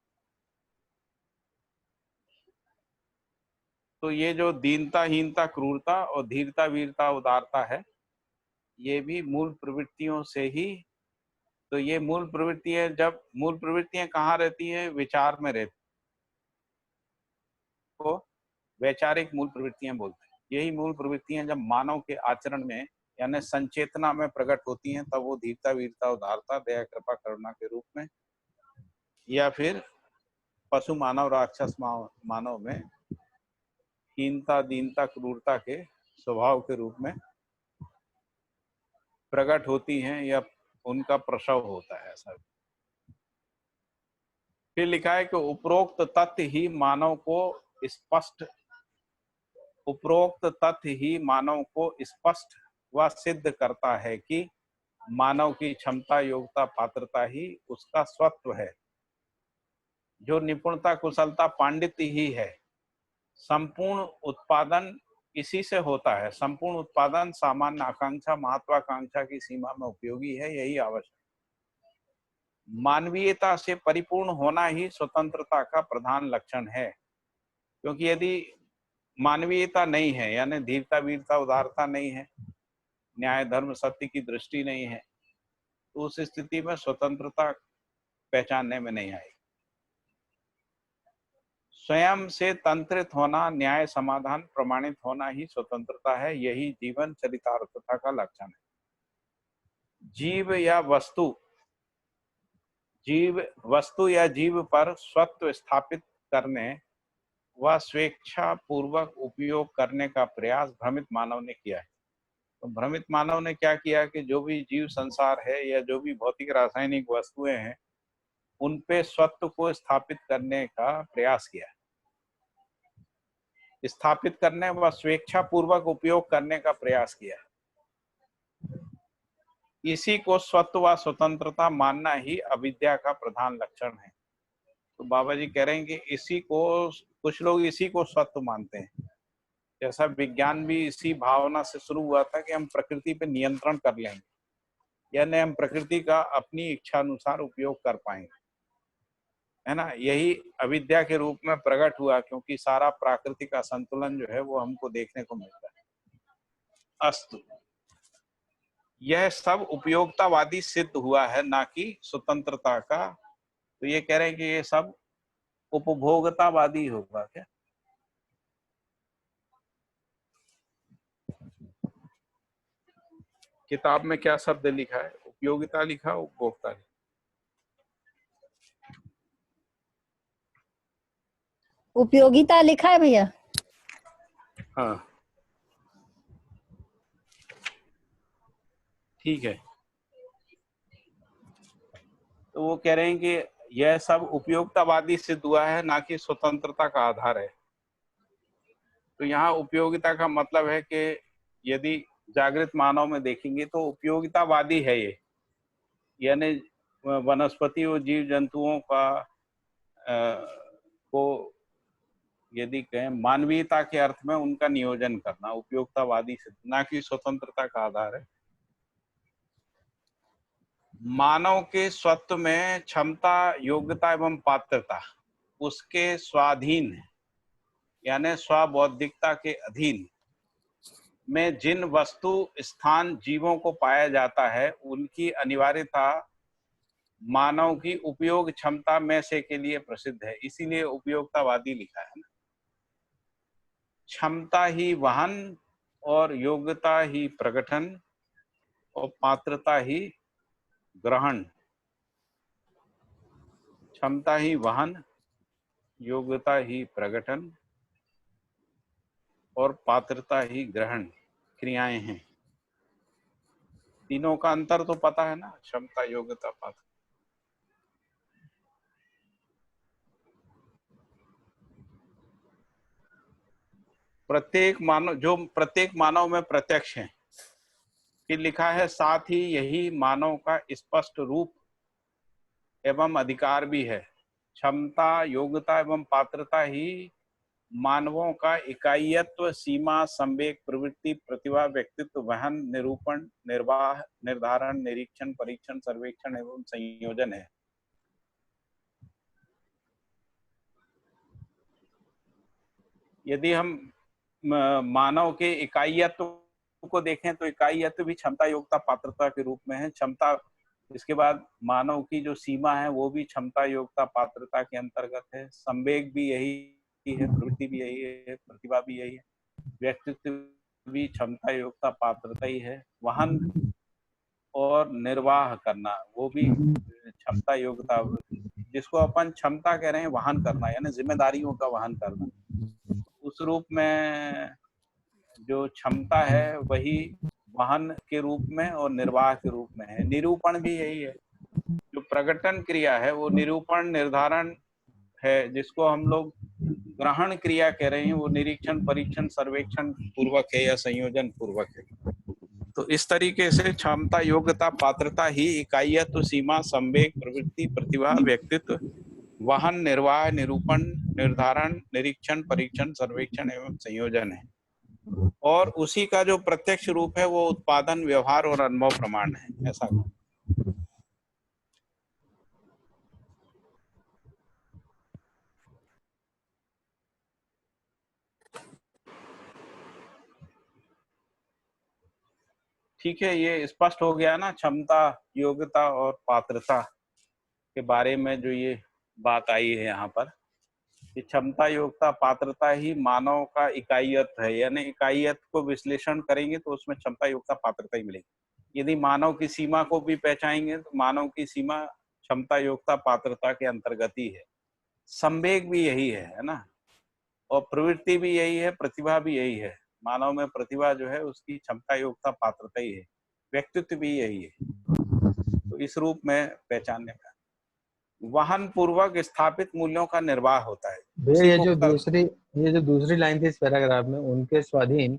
तो ये जो दीनता, हीनता, क्रूरता और धीरता, वीरता, उदारता है, ये भी मूल प्रवृत्तियों से ही। तो ये मूल प्रवृत्तियां, जब मूल प्रवृत्तियां कहाँ रहती हैं? विचार में रहती, तो वैचारिक मूल प्रवृत्तियां बोलते हैं। यही मूल प्रवृत्तियां जब मानव के आचरण में यानी संचेतना में प्रकट होती हैं, तब वो धीरता, वीरता, उदारता, दया, कृपा, करुणा के रूप में, या फिर पशु मानव, राक्षस मानव में हीनता, दीनता, क्रूरता के स्वभाव के रूप में प्रकट होती हैं, या उनका प्रसव होता है, ऐसा। फिर लिखा है कि उपरोक्त तथ्य ही मानव को स्पष्ट व सिद्ध करता है कि मानव की क्षमता, योग्यता, पात्रता ही उसका स्वत्व है। जो निपुणता, कुशलता, पांडित्य ही है। संपूर्ण उत्पादन इसी से होता है। संपूर्ण उत्पादन सामान्य आकांक्षा, महत्वाकांक्षा की सीमा में उपयोगी है, यही आवश्यक। मानवीयता से परिपूर्ण होना ही स्वतंत्रता का प्रधान लक्षण है। क्योंकि यदि मानवीयता नहीं है, यानी धीरता, वीरता, उदारता नहीं है, न्याय, धर्म, सत्य की दृष्टि नहीं है, तो उस स्थिति में स्वतंत्रता पहचानने में नहीं आएगी। स्वयं से तंत्रित होना, न्याय, समाधान, प्रमाणित होना ही स्वतंत्रता है, यही जीवन चरितार्थता का लक्षण है। वस्तु या जीव पर स्वत्व स्थापित करने व स्वेच्छा पूर्वक उपयोग करने का प्रयास भ्रमित मानव ने किया है। तो भ्रमित मानव ने क्या किया कि जो भी जीव संसार है या जो भी भौतिक रासायनिक वस्तुएं हैं, उन पे स्वत्व को स्थापित करने का प्रयास किया है। स्थापित करने व स्वेच्छा पूर्वक उपयोग करने का प्रयास किया है। इसी को स्वत्व व स्वतंत्रता मानना ही अविद्या का प्रधान लक्षण है। तो बाबा जी कह रहे हैं कि इसी को, कुछ लोग इसी को स्वत्व मानते हैं। जैसा विज्ञान भी इसी भावना से शुरू हुआ था कि हम प्रकृति पे नियंत्रण कर लेंगे, यानी हम प्रकृति का अपनी इच्छा अनुसार उपयोग कर पाएंगे, है ना। यही अविद्या के रूप में प्रकट हुआ, क्योंकि सारा प्राकृतिक असंतुलन जो है वो हमको देखने को मिलता है। अस्तु, यह सब उपयोगितावादी सिद्ध हुआ है, ना कि स्वतंत्रता का। तो ये कह रहे हैं कि ये सब उपभोगतावादी होगा क्या? किताब में क्या शब्द लिखा है? उपयोगिता लिखा, उपभोक्ता लिखा? उपयोगिता लिखा है भैया। हाँ, ठीक है। तो वो कह रहे हैं कि यह सब उपयोगितावादी सिद्ध हुआ है, ना कि स्वतंत्रता का आधार है। तो यहाँ उपयोगिता का मतलब है कि यदि जागृत मानव में देखेंगे तो उपयोगितावादी है ये, यानी वनस्पति और जीव जंतुओं का को यदि कहें मानवीयता के अर्थ में उनका नियोजन करना उपयोगितावादी सिद्ध, ना कि स्वतंत्रता का आधार है। मानव के स्वत्व में क्षमता, योग्यता एवं पात्रता उसके स्वाधीन है, यानी स्वबौद्धिकता के अधीन में जिन वस्तु, स्थान, जीवों को पाया जाता है उनकी अनिवार्यता मानव की उपयोग क्षमता में से के लिए प्रसिद्ध है। इसीलिए उपयोगितावादी लिखा है ना। क्षमता ही वहन और योग्यता ही प्रगठन और पात्रता ही ग्रहण। क्षमता ही वहन, योग्यता ही प्रगठन और पात्रता ही ग्रहण क्रियाएं हैं। तीनों का अंतर तो पता है ना, क्षमता, योग्यता, पात्रता। प्रत्येक मानव में प्रत्यक्ष है, फिर लिखा है साथ ही यही मानव का स्पष्ट रूप एवं अधिकार भी है। क्षमता, योग्यता एवं पात्रता ही मानवों का इकाईयत्व, सीमा, संवेग, प्रवृत्ति, प्रतिभा, व्यक्तित्व, वहन, निरूपण, निर्वाह, निर्धारण, निरीक्षण, परीक्षण, सर्वेक्षण एवं संयोजन है। यदि हम मानव के इकाईयत्व को देखें तो इकाईयत्व भी क्षमता, योग्यता, पात्रता के रूप में है। क्षमता, इसके बाद मानव की जो सीमा है वो भी क्षमता, योग्यता, पात्रता के अंतर्गत है। संवेग भी यही है, प्रवृत्ति भी यही है, प्रतिभा भी यही है, व्यक्तित्व भी क्षमता, योग्यता, पात्रता ही है। वहन और निर्वाह करना वो भी क्षमता, योग्यता, जिसको अपन क्षमता कह रहे हैं वहन करना, यानी जिम्मेदारियों का वहन करना, उस रूप में जो क्षमता है वही वहन के रूप में और निर्वाह के रूप में है। निरूपण भी यही है, जो प्रकटन क्रिया है वो निरूपण, निर्धारण है, जिसको हम लोग ग्रहण क्रिया कह रहे हैं, वो निरीक्षण, परीक्षण, सर्वेक्षण पूर्वक है या संयोजन पूर्वक है। तो इस तरीके से क्षमता, योग्यता, पात्रता ही इकाईयत्व, सीमा, संवेग, प्रवृत्ति, प्रतिभा, व्यक्तित्व, वहन, निर्वाह, निरूपण, निर्धारण, निरीक्षण, परीक्षण, सर्वेक्षण एवं संयोजन है। और उसी का जो प्रत्यक्ष रूप है वो उत्पादन, व्यवहार और अनुभव प्रमाण है। ऐसा ठीक है, ये स्पष्ट हो गया ना क्षमता, योग्यता और पात्रता के बारे में जो ये बात आई है यहाँ पर कि क्षमता, योग्यता, पात्रता ही मानव का इकाईयत्व है, यानी इकाईयत्व को विश्लेषण करेंगे तो उसमें क्षमता, योग्यता, पात्रता ही मिलेगी। यदि मानव की सीमा को भी पहचानेंगे तो मानव की सीमा क्षमता, योग्यता, पात्रता के अंतर्गत ही है। संवेग भी यही है ना, और प्रवृत्ति भी यही है, प्रतिभा भी यही है। मानव में प्रतिभा जो है उसकी क्षमता, योग्यता, पात्रता ही है। व्यक्तित्व भी यही है। तो इस रूप में पहचानने का वाहन पूर्वक स्थापित मूल्यों का निर्वाह होता है। भैया उसी को ये जो दूसरी लाइन थी इस पैराग्राफ में, उनके स्वाधीन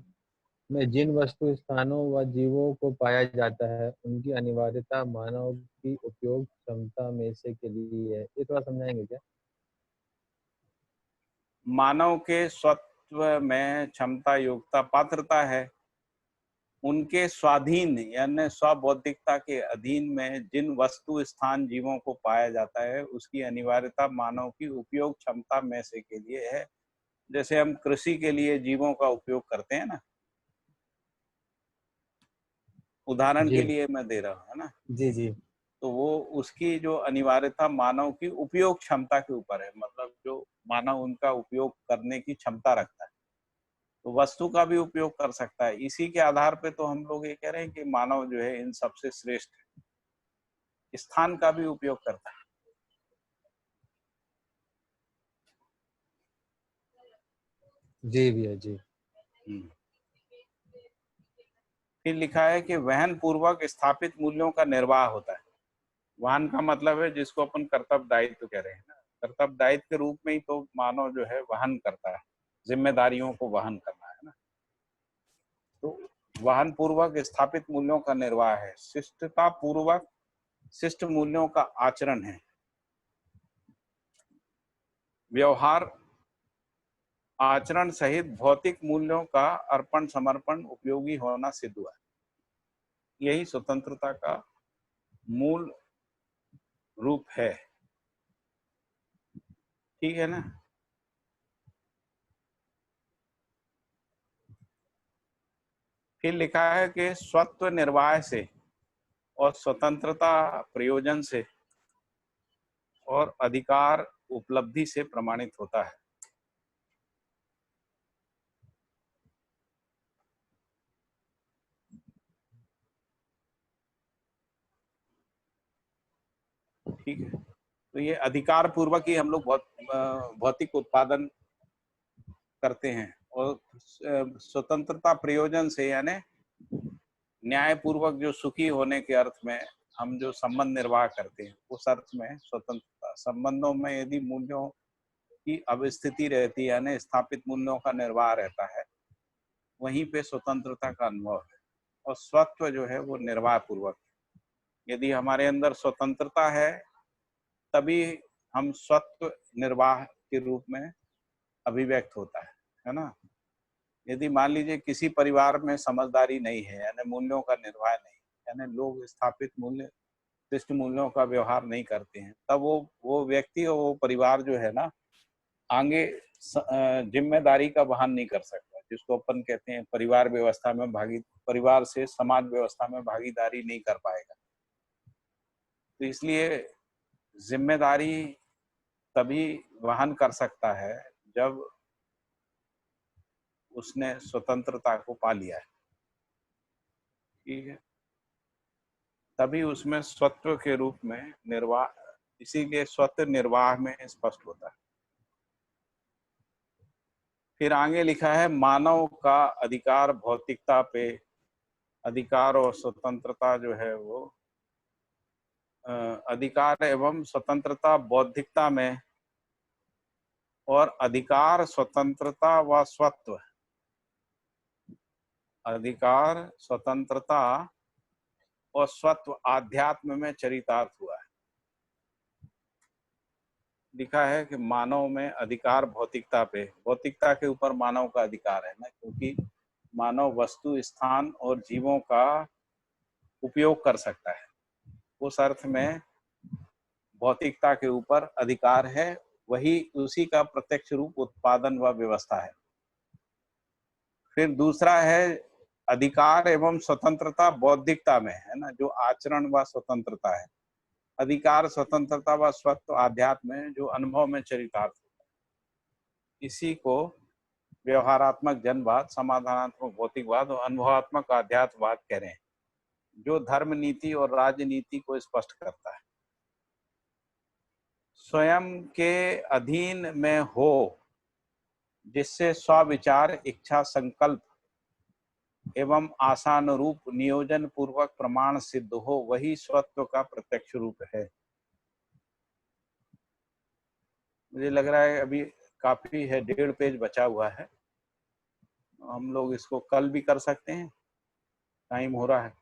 में जिन वस्तु, स्थानों व जीवों को पाया जाता है उनकी अनिवार्यता मानव की उपयोग क्षमता में से के लिए है। ये थोड़ा समझाएंगे क्या? मानव के स्वत्व में क्षमता, योग्यता, पात्रता है। उनके स्वाधीन यानी स्वबौद्धिकता के अधीन में जिन वस्तु, स्थान, जीवों को पाया जाता है उसकी अनिवार्यता मानव की उपयोग क्षमता में से के लिए है। जैसे हम कृषि के लिए जीवों का उपयोग करते हैं ना, उदाहरण जी के लिए मैं दे रहा हूँ, है ना। जी जी। तो वो उसकी जो अनिवार्यता मानव की उपयोग क्षमता के ऊपर है, मतलब जो मानव उनका उपयोग करने की क्षमता रखता है तो वस्तु का भी उपयोग कर सकता है। इसी के आधार पे तो हम लोग ये कह रहे हैं कि मानव जो है इन सबसे श्रेष्ठ है। स्थान का भी उपयोग करता है। जी भैया जी। फिर लिखा है कि वहन पूर्वक स्थापित मूल्यों का निर्वाह होता है। वहन का मतलब है जिसको अपन कर्तव्य दायित्व कह रहे हैं ना, कर्तव्य दायित्व के रूप में ही तो मानव जो है वहन करता है, जिम्मेदारियों को वहन करना है ना। तो वहन पूर्वक स्थापित मूल्यों का निर्वाह है। शिष्टता पूर्वक शिष्ट मूल्यों का आचरण है। व्यवहार आचरण सहित भौतिक मूल्यों का अर्पण समर्पण उपयोगी होना सिद्ध हुआ। यही स्वतंत्रता का मूल रूप है। ठीक है ना। फिर लिखा है कि स्वत्व निर्वाह से और स्वतंत्रता प्रयोजन से और अधिकार उपलब्धि से प्रमाणित होता है। ठीक है। तो ये अधिकार पूर्वक ही हम लोग भौतिक उत्पादन करते हैं, और स्वतंत्रता प्रयोजन से यानी न्याय पूर्वक जो सुखी होने के अर्थ में हम जो संबंध निर्वाह करते हैं, उस अर्थ में स्वतंत्रता। संबंधों में यदि मूल्यों की अवस्थिति रहती है यानी स्थापित मूल्यों का निर्वाह रहता है, वहीं पे स्वतंत्रता का अनुभव है। और स्वत्व जो है वो निर्वाह पूर्वक। यदि हमारे अंदर स्वतंत्रता है तभी हम स्वत्व निर्वाह के रूप में अभिव्यक्त होता है ना। यदि मान लीजिए किसी परिवार में समझदारी नहीं है यानी मूल्यों का निर्वाह नहीं, यानी लोग स्थापित मूल्य शिष्ट मूल्यों का व्यवहार नहीं करते हैं, तब वो व्यक्ति और वो परिवार जो है ना आगे जिम्मेदारी का वहन नहीं कर सकता, जिसको अपन कहते हैं परिवार व्यवस्था में परिवार से समाज व्यवस्था में भागीदारी नहीं कर पाएगा। तो इसलिए जिम्मेदारी तभी वहन कर सकता है जब उसने स्वतंत्रता को पा लिया है। ठीक है। तभी उसमें स्वत्व के रूप में निर्वाह, इसीलिए स्वत्व निर्वाह में स्पष्ट होता है। फिर आगे लिखा है मानव का अधिकार भौतिकता पे, अधिकार और स्वतंत्रता जो है वो अधिकार एवं स्वतंत्रता बौद्धिकता में, और अधिकार स्वतंत्रता व स्वत्व, अधिकार स्वतंत्रता और स्वत्व आध्यात्म में चरितार्थ हुआ है। लिखा है कि मानव में अधिकार भौतिकता पे, भौतिकता के ऊपर मानव का अधिकार है ना, क्योंकि मानव वस्तु स्थान और जीवों का उपयोग कर सकता है। उस अर्थ में भौतिकता के ऊपर अधिकार है, वही उसी का प्रत्यक्ष रूप उत्पादन व व्यवस्था है। फिर दूसरा है अधिकार एवं स्वतंत्रता बौद्धिकता में, है ना, जो आचरण व स्वतंत्रता है। अधिकार स्वतंत्रता व स्वत्व आध्यात्म में जो अनुभव में चरितार्थ होता है। इसी को व्यवहारात्मक जनवाद, समाधानात्मक भौतिकवाद और अनुभवात्मक आध्यात्मवाद कह रहे हैं, जो धर्म नीति और राजनीति को स्पष्ट करता है। स्वयं के अधीन में हो, जिससे स्वविचार इच्छा संकल्प एवं आशानुरूप नियोजन पूर्वक प्रमाण सिद्ध हो, वही स्वत्व का प्रत्यक्ष रूप है। मुझे लग रहा है अभी काफी है, 1.5 पेज बचा हुआ है, हम लोग इसको कल भी कर सकते हैं, टाइम हो रहा है।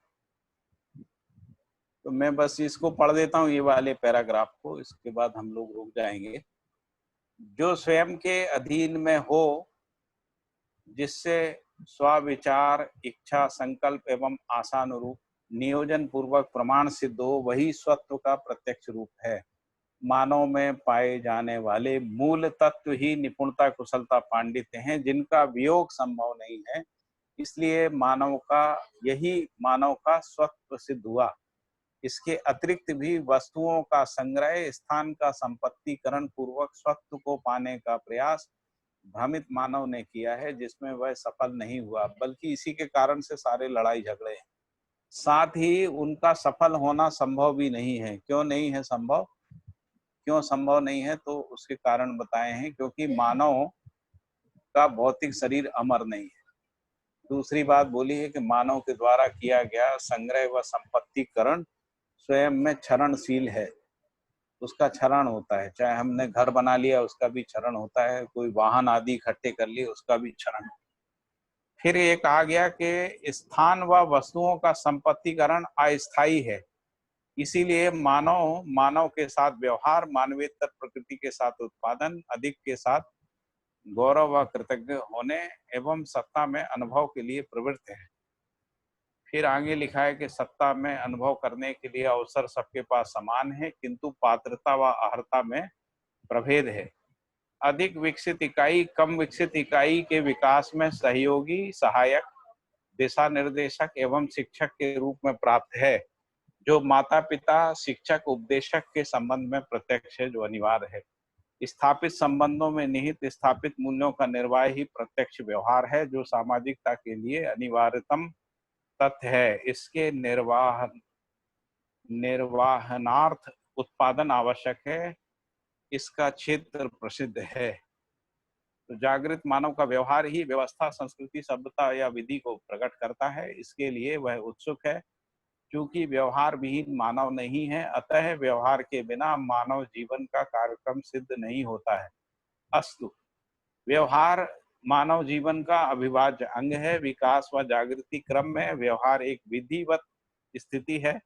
तो मैं बस इसको पढ़ देता हूँ, ये वाले पैराग्राफ को, इसके बाद हम लोग रुक जाएंगे। जो स्वयं के अधीन में हो, जिससे स्वविचार इच्छा संकल्प एवं आशानुरूप नियोजन पूर्वक प्रमाण सिद्ध हो, वही स्वत्व का प्रत्यक्ष रूप है। मानव में पाए जाने वाले मूल तत्व ही निपुणता कुशलता पांडित्य हैं, जिनका वियोग संभव नहीं है। इसलिए यही मानव का स्वत्व सिद्ध हुआ। इसके अतिरिक्त भी वस्तुओं का संग्रह, स्थान का संपत्तिकरण पूर्वक स्वत्व को पाने का प्रयास भ्रमित मानव ने किया है, जिसमें वह सफल नहीं हुआ, बल्कि इसी के कारण से सारे लड़ाई झगड़े हैं। साथ ही उनका सफल होना संभव भी नहीं है। क्यों नहीं है संभव? क्यों संभव नहीं है? तो उसके कारण बताए हैं, क्योंकि मानव का भौतिक शरीर अमर नहीं है। दूसरी बात बोली है कि मानव के द्वारा किया गया संग्रह व संपत्तिकरण स्वयं में क्षरणशील है, उसका क्षरण होता है। चाहे हमने घर बना लिया, उसका भी क्षरण होता है, कोई वाहन आदि इकट्ठे कर लिए, उसका भी क्षरण। फिर ये कहा गया कि स्थान व वस्तुओं का संपत्तिकरण अस्थायी है, इसीलिए मानव के साथ व्यवहार, मानवेतर प्रकृति के साथ उत्पादन, अधिक के साथ गौरव व कृतज्ञ होने एवं सत्ता में अनुभव के लिए प्रवृत्त है। फिर आगे लिखा है कि सत्ता में अनुभव करने के लिए अवसर सबके पास समान है, किंतु पात्रता व अर्हता में प्रभेद है। अधिक विकसित इकाई कम विकसित इकाई के विकास में सहयोगी, सहायक, दिशा निर्देशक एवं शिक्षक के रूप में प्राप्त है, जो माता पिता, शिक्षक, उपदेशक के संबंध में प्रत्यक्ष है, जो अनिवार्य है। स्थापित संबंधों में निहित स्थापित मूल्यों का निर्वाह ही प्रत्यक्ष व्यवहार है, जो सामाजिकता के लिए अनिवार्यतम तथ्य है। इसके निर्वाहनार्थ उत्पादन आवश्यक है। इसका क्षेत्र प्रसिद्ध है। तो जागृत मानव का व्यवहार ही व्यवस्था, संस्कृति, सभ्यता या विधि को प्रकट करता है। इसके लिए वह उत्सुक है। क्योंकि व्यवहार विहीन मानव नहीं है, अतः व्यवहार के बिना मानव जीवन का कार्यक्रम सिद्ध नहीं होता है। अस्तु, व्यवहार मानव जीवन का अविभाज्य अंग है। विकास व जागृति क्रम में व्यवहार एक विधिवत स्थिति है।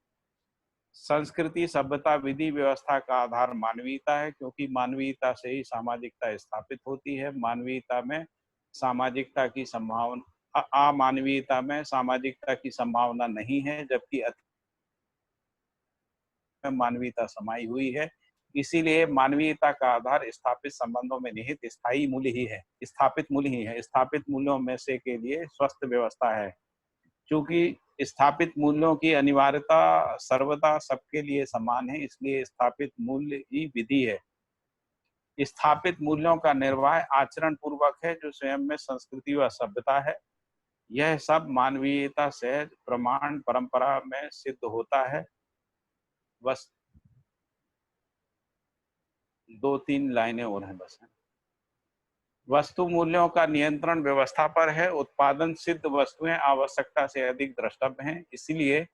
संस्कृति, सभ्यता, विधि व्यवस्था का आधार मानवीयता है, क्योंकि मानवीयता से ही सामाजिकता स्थापित होती है। मानवीयता में सामाजिकता की संभावना, अमानवीयता में सामाजिकता की संभावना नहीं है, जबकि मानवीयता समाई हुई है। इसीलिए मानवीयता का आधार स्थापित संबंधों में निहित स्थायी मूल्य ही है, स्थापित मूल्य ही है। स्थापित मूल्यों में से के लिए स्वस्थ व्यवस्था है। चूंकि स्थापित मूल्यों की अनिवार्यता सर्वदा सबके लिए समान है, इसलिए स्थापित मूल्य ही विधि है। स्थापित मूल्यों का निर्वाह आचरण पूर्वक है, जो स्वयं में संस्कृति व सभ्यता है। यह सब मानवीयता सहज प्रमाण परंपरा में सिद्ध होता है। बस 2-3 लाइनें और हैं बस। वस्तु मूल्यों का नियंत्रण व्यवस्था पर है। उत्पादन सिद्ध वस्तुएं आवश्यकता से अधिक द्रष्टव्य हैं, इसलिए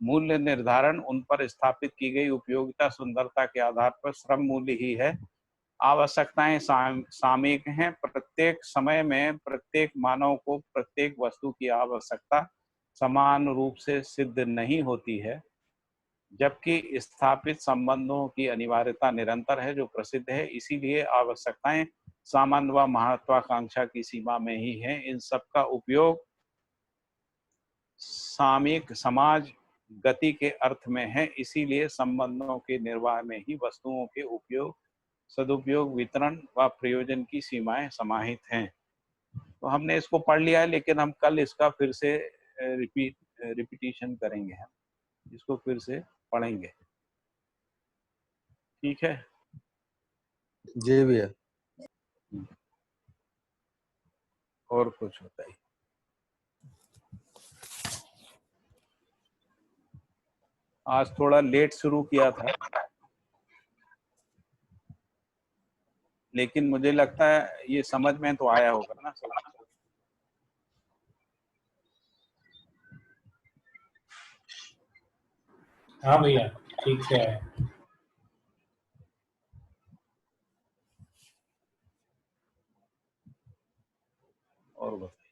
मूल्य निर्धारण उन पर स्थापित की गई उपयोगिता, सुंदरता के आधार पर श्रम मूल्य ही है। आवश्यकताएं सामयिक हैं। प्रत्येक समय में प्रत्येक मानव को प्रत्येक वस्तु की आवश्यकता समान रूप से सिद्ध नहीं होती है, जबकि स्थापित संबंधों की अनिवार्यता निरंतर है, जो प्रसिद्ध है। इसीलिए आवश्यकताएं सामान्य व महत्वाकांक्षा की सीमा में ही है। इन सब का उपयोग सामयिक समाज गति के अर्थ में है। इसीलिए संबंधों के निर्वाह में ही वस्तुओं के उपयोग, सदुपयोग, वितरण व प्रयोजन की सीमाएं समाहित हैं। तो हमने इसको पढ़ लिया है, लेकिन हम कल इसका फिर से रिपीटिशन करेंगे। हम इसको फिर से पढ़ेंगे, ठीक है? जी भैया। और कुछ बताइए। आज थोड़ा लेट शुरू किया था, लेकिन मुझे लगता है ये समझ में तो आया होगा ना सब। हाँ भैया, ठीक से है। और बताइए।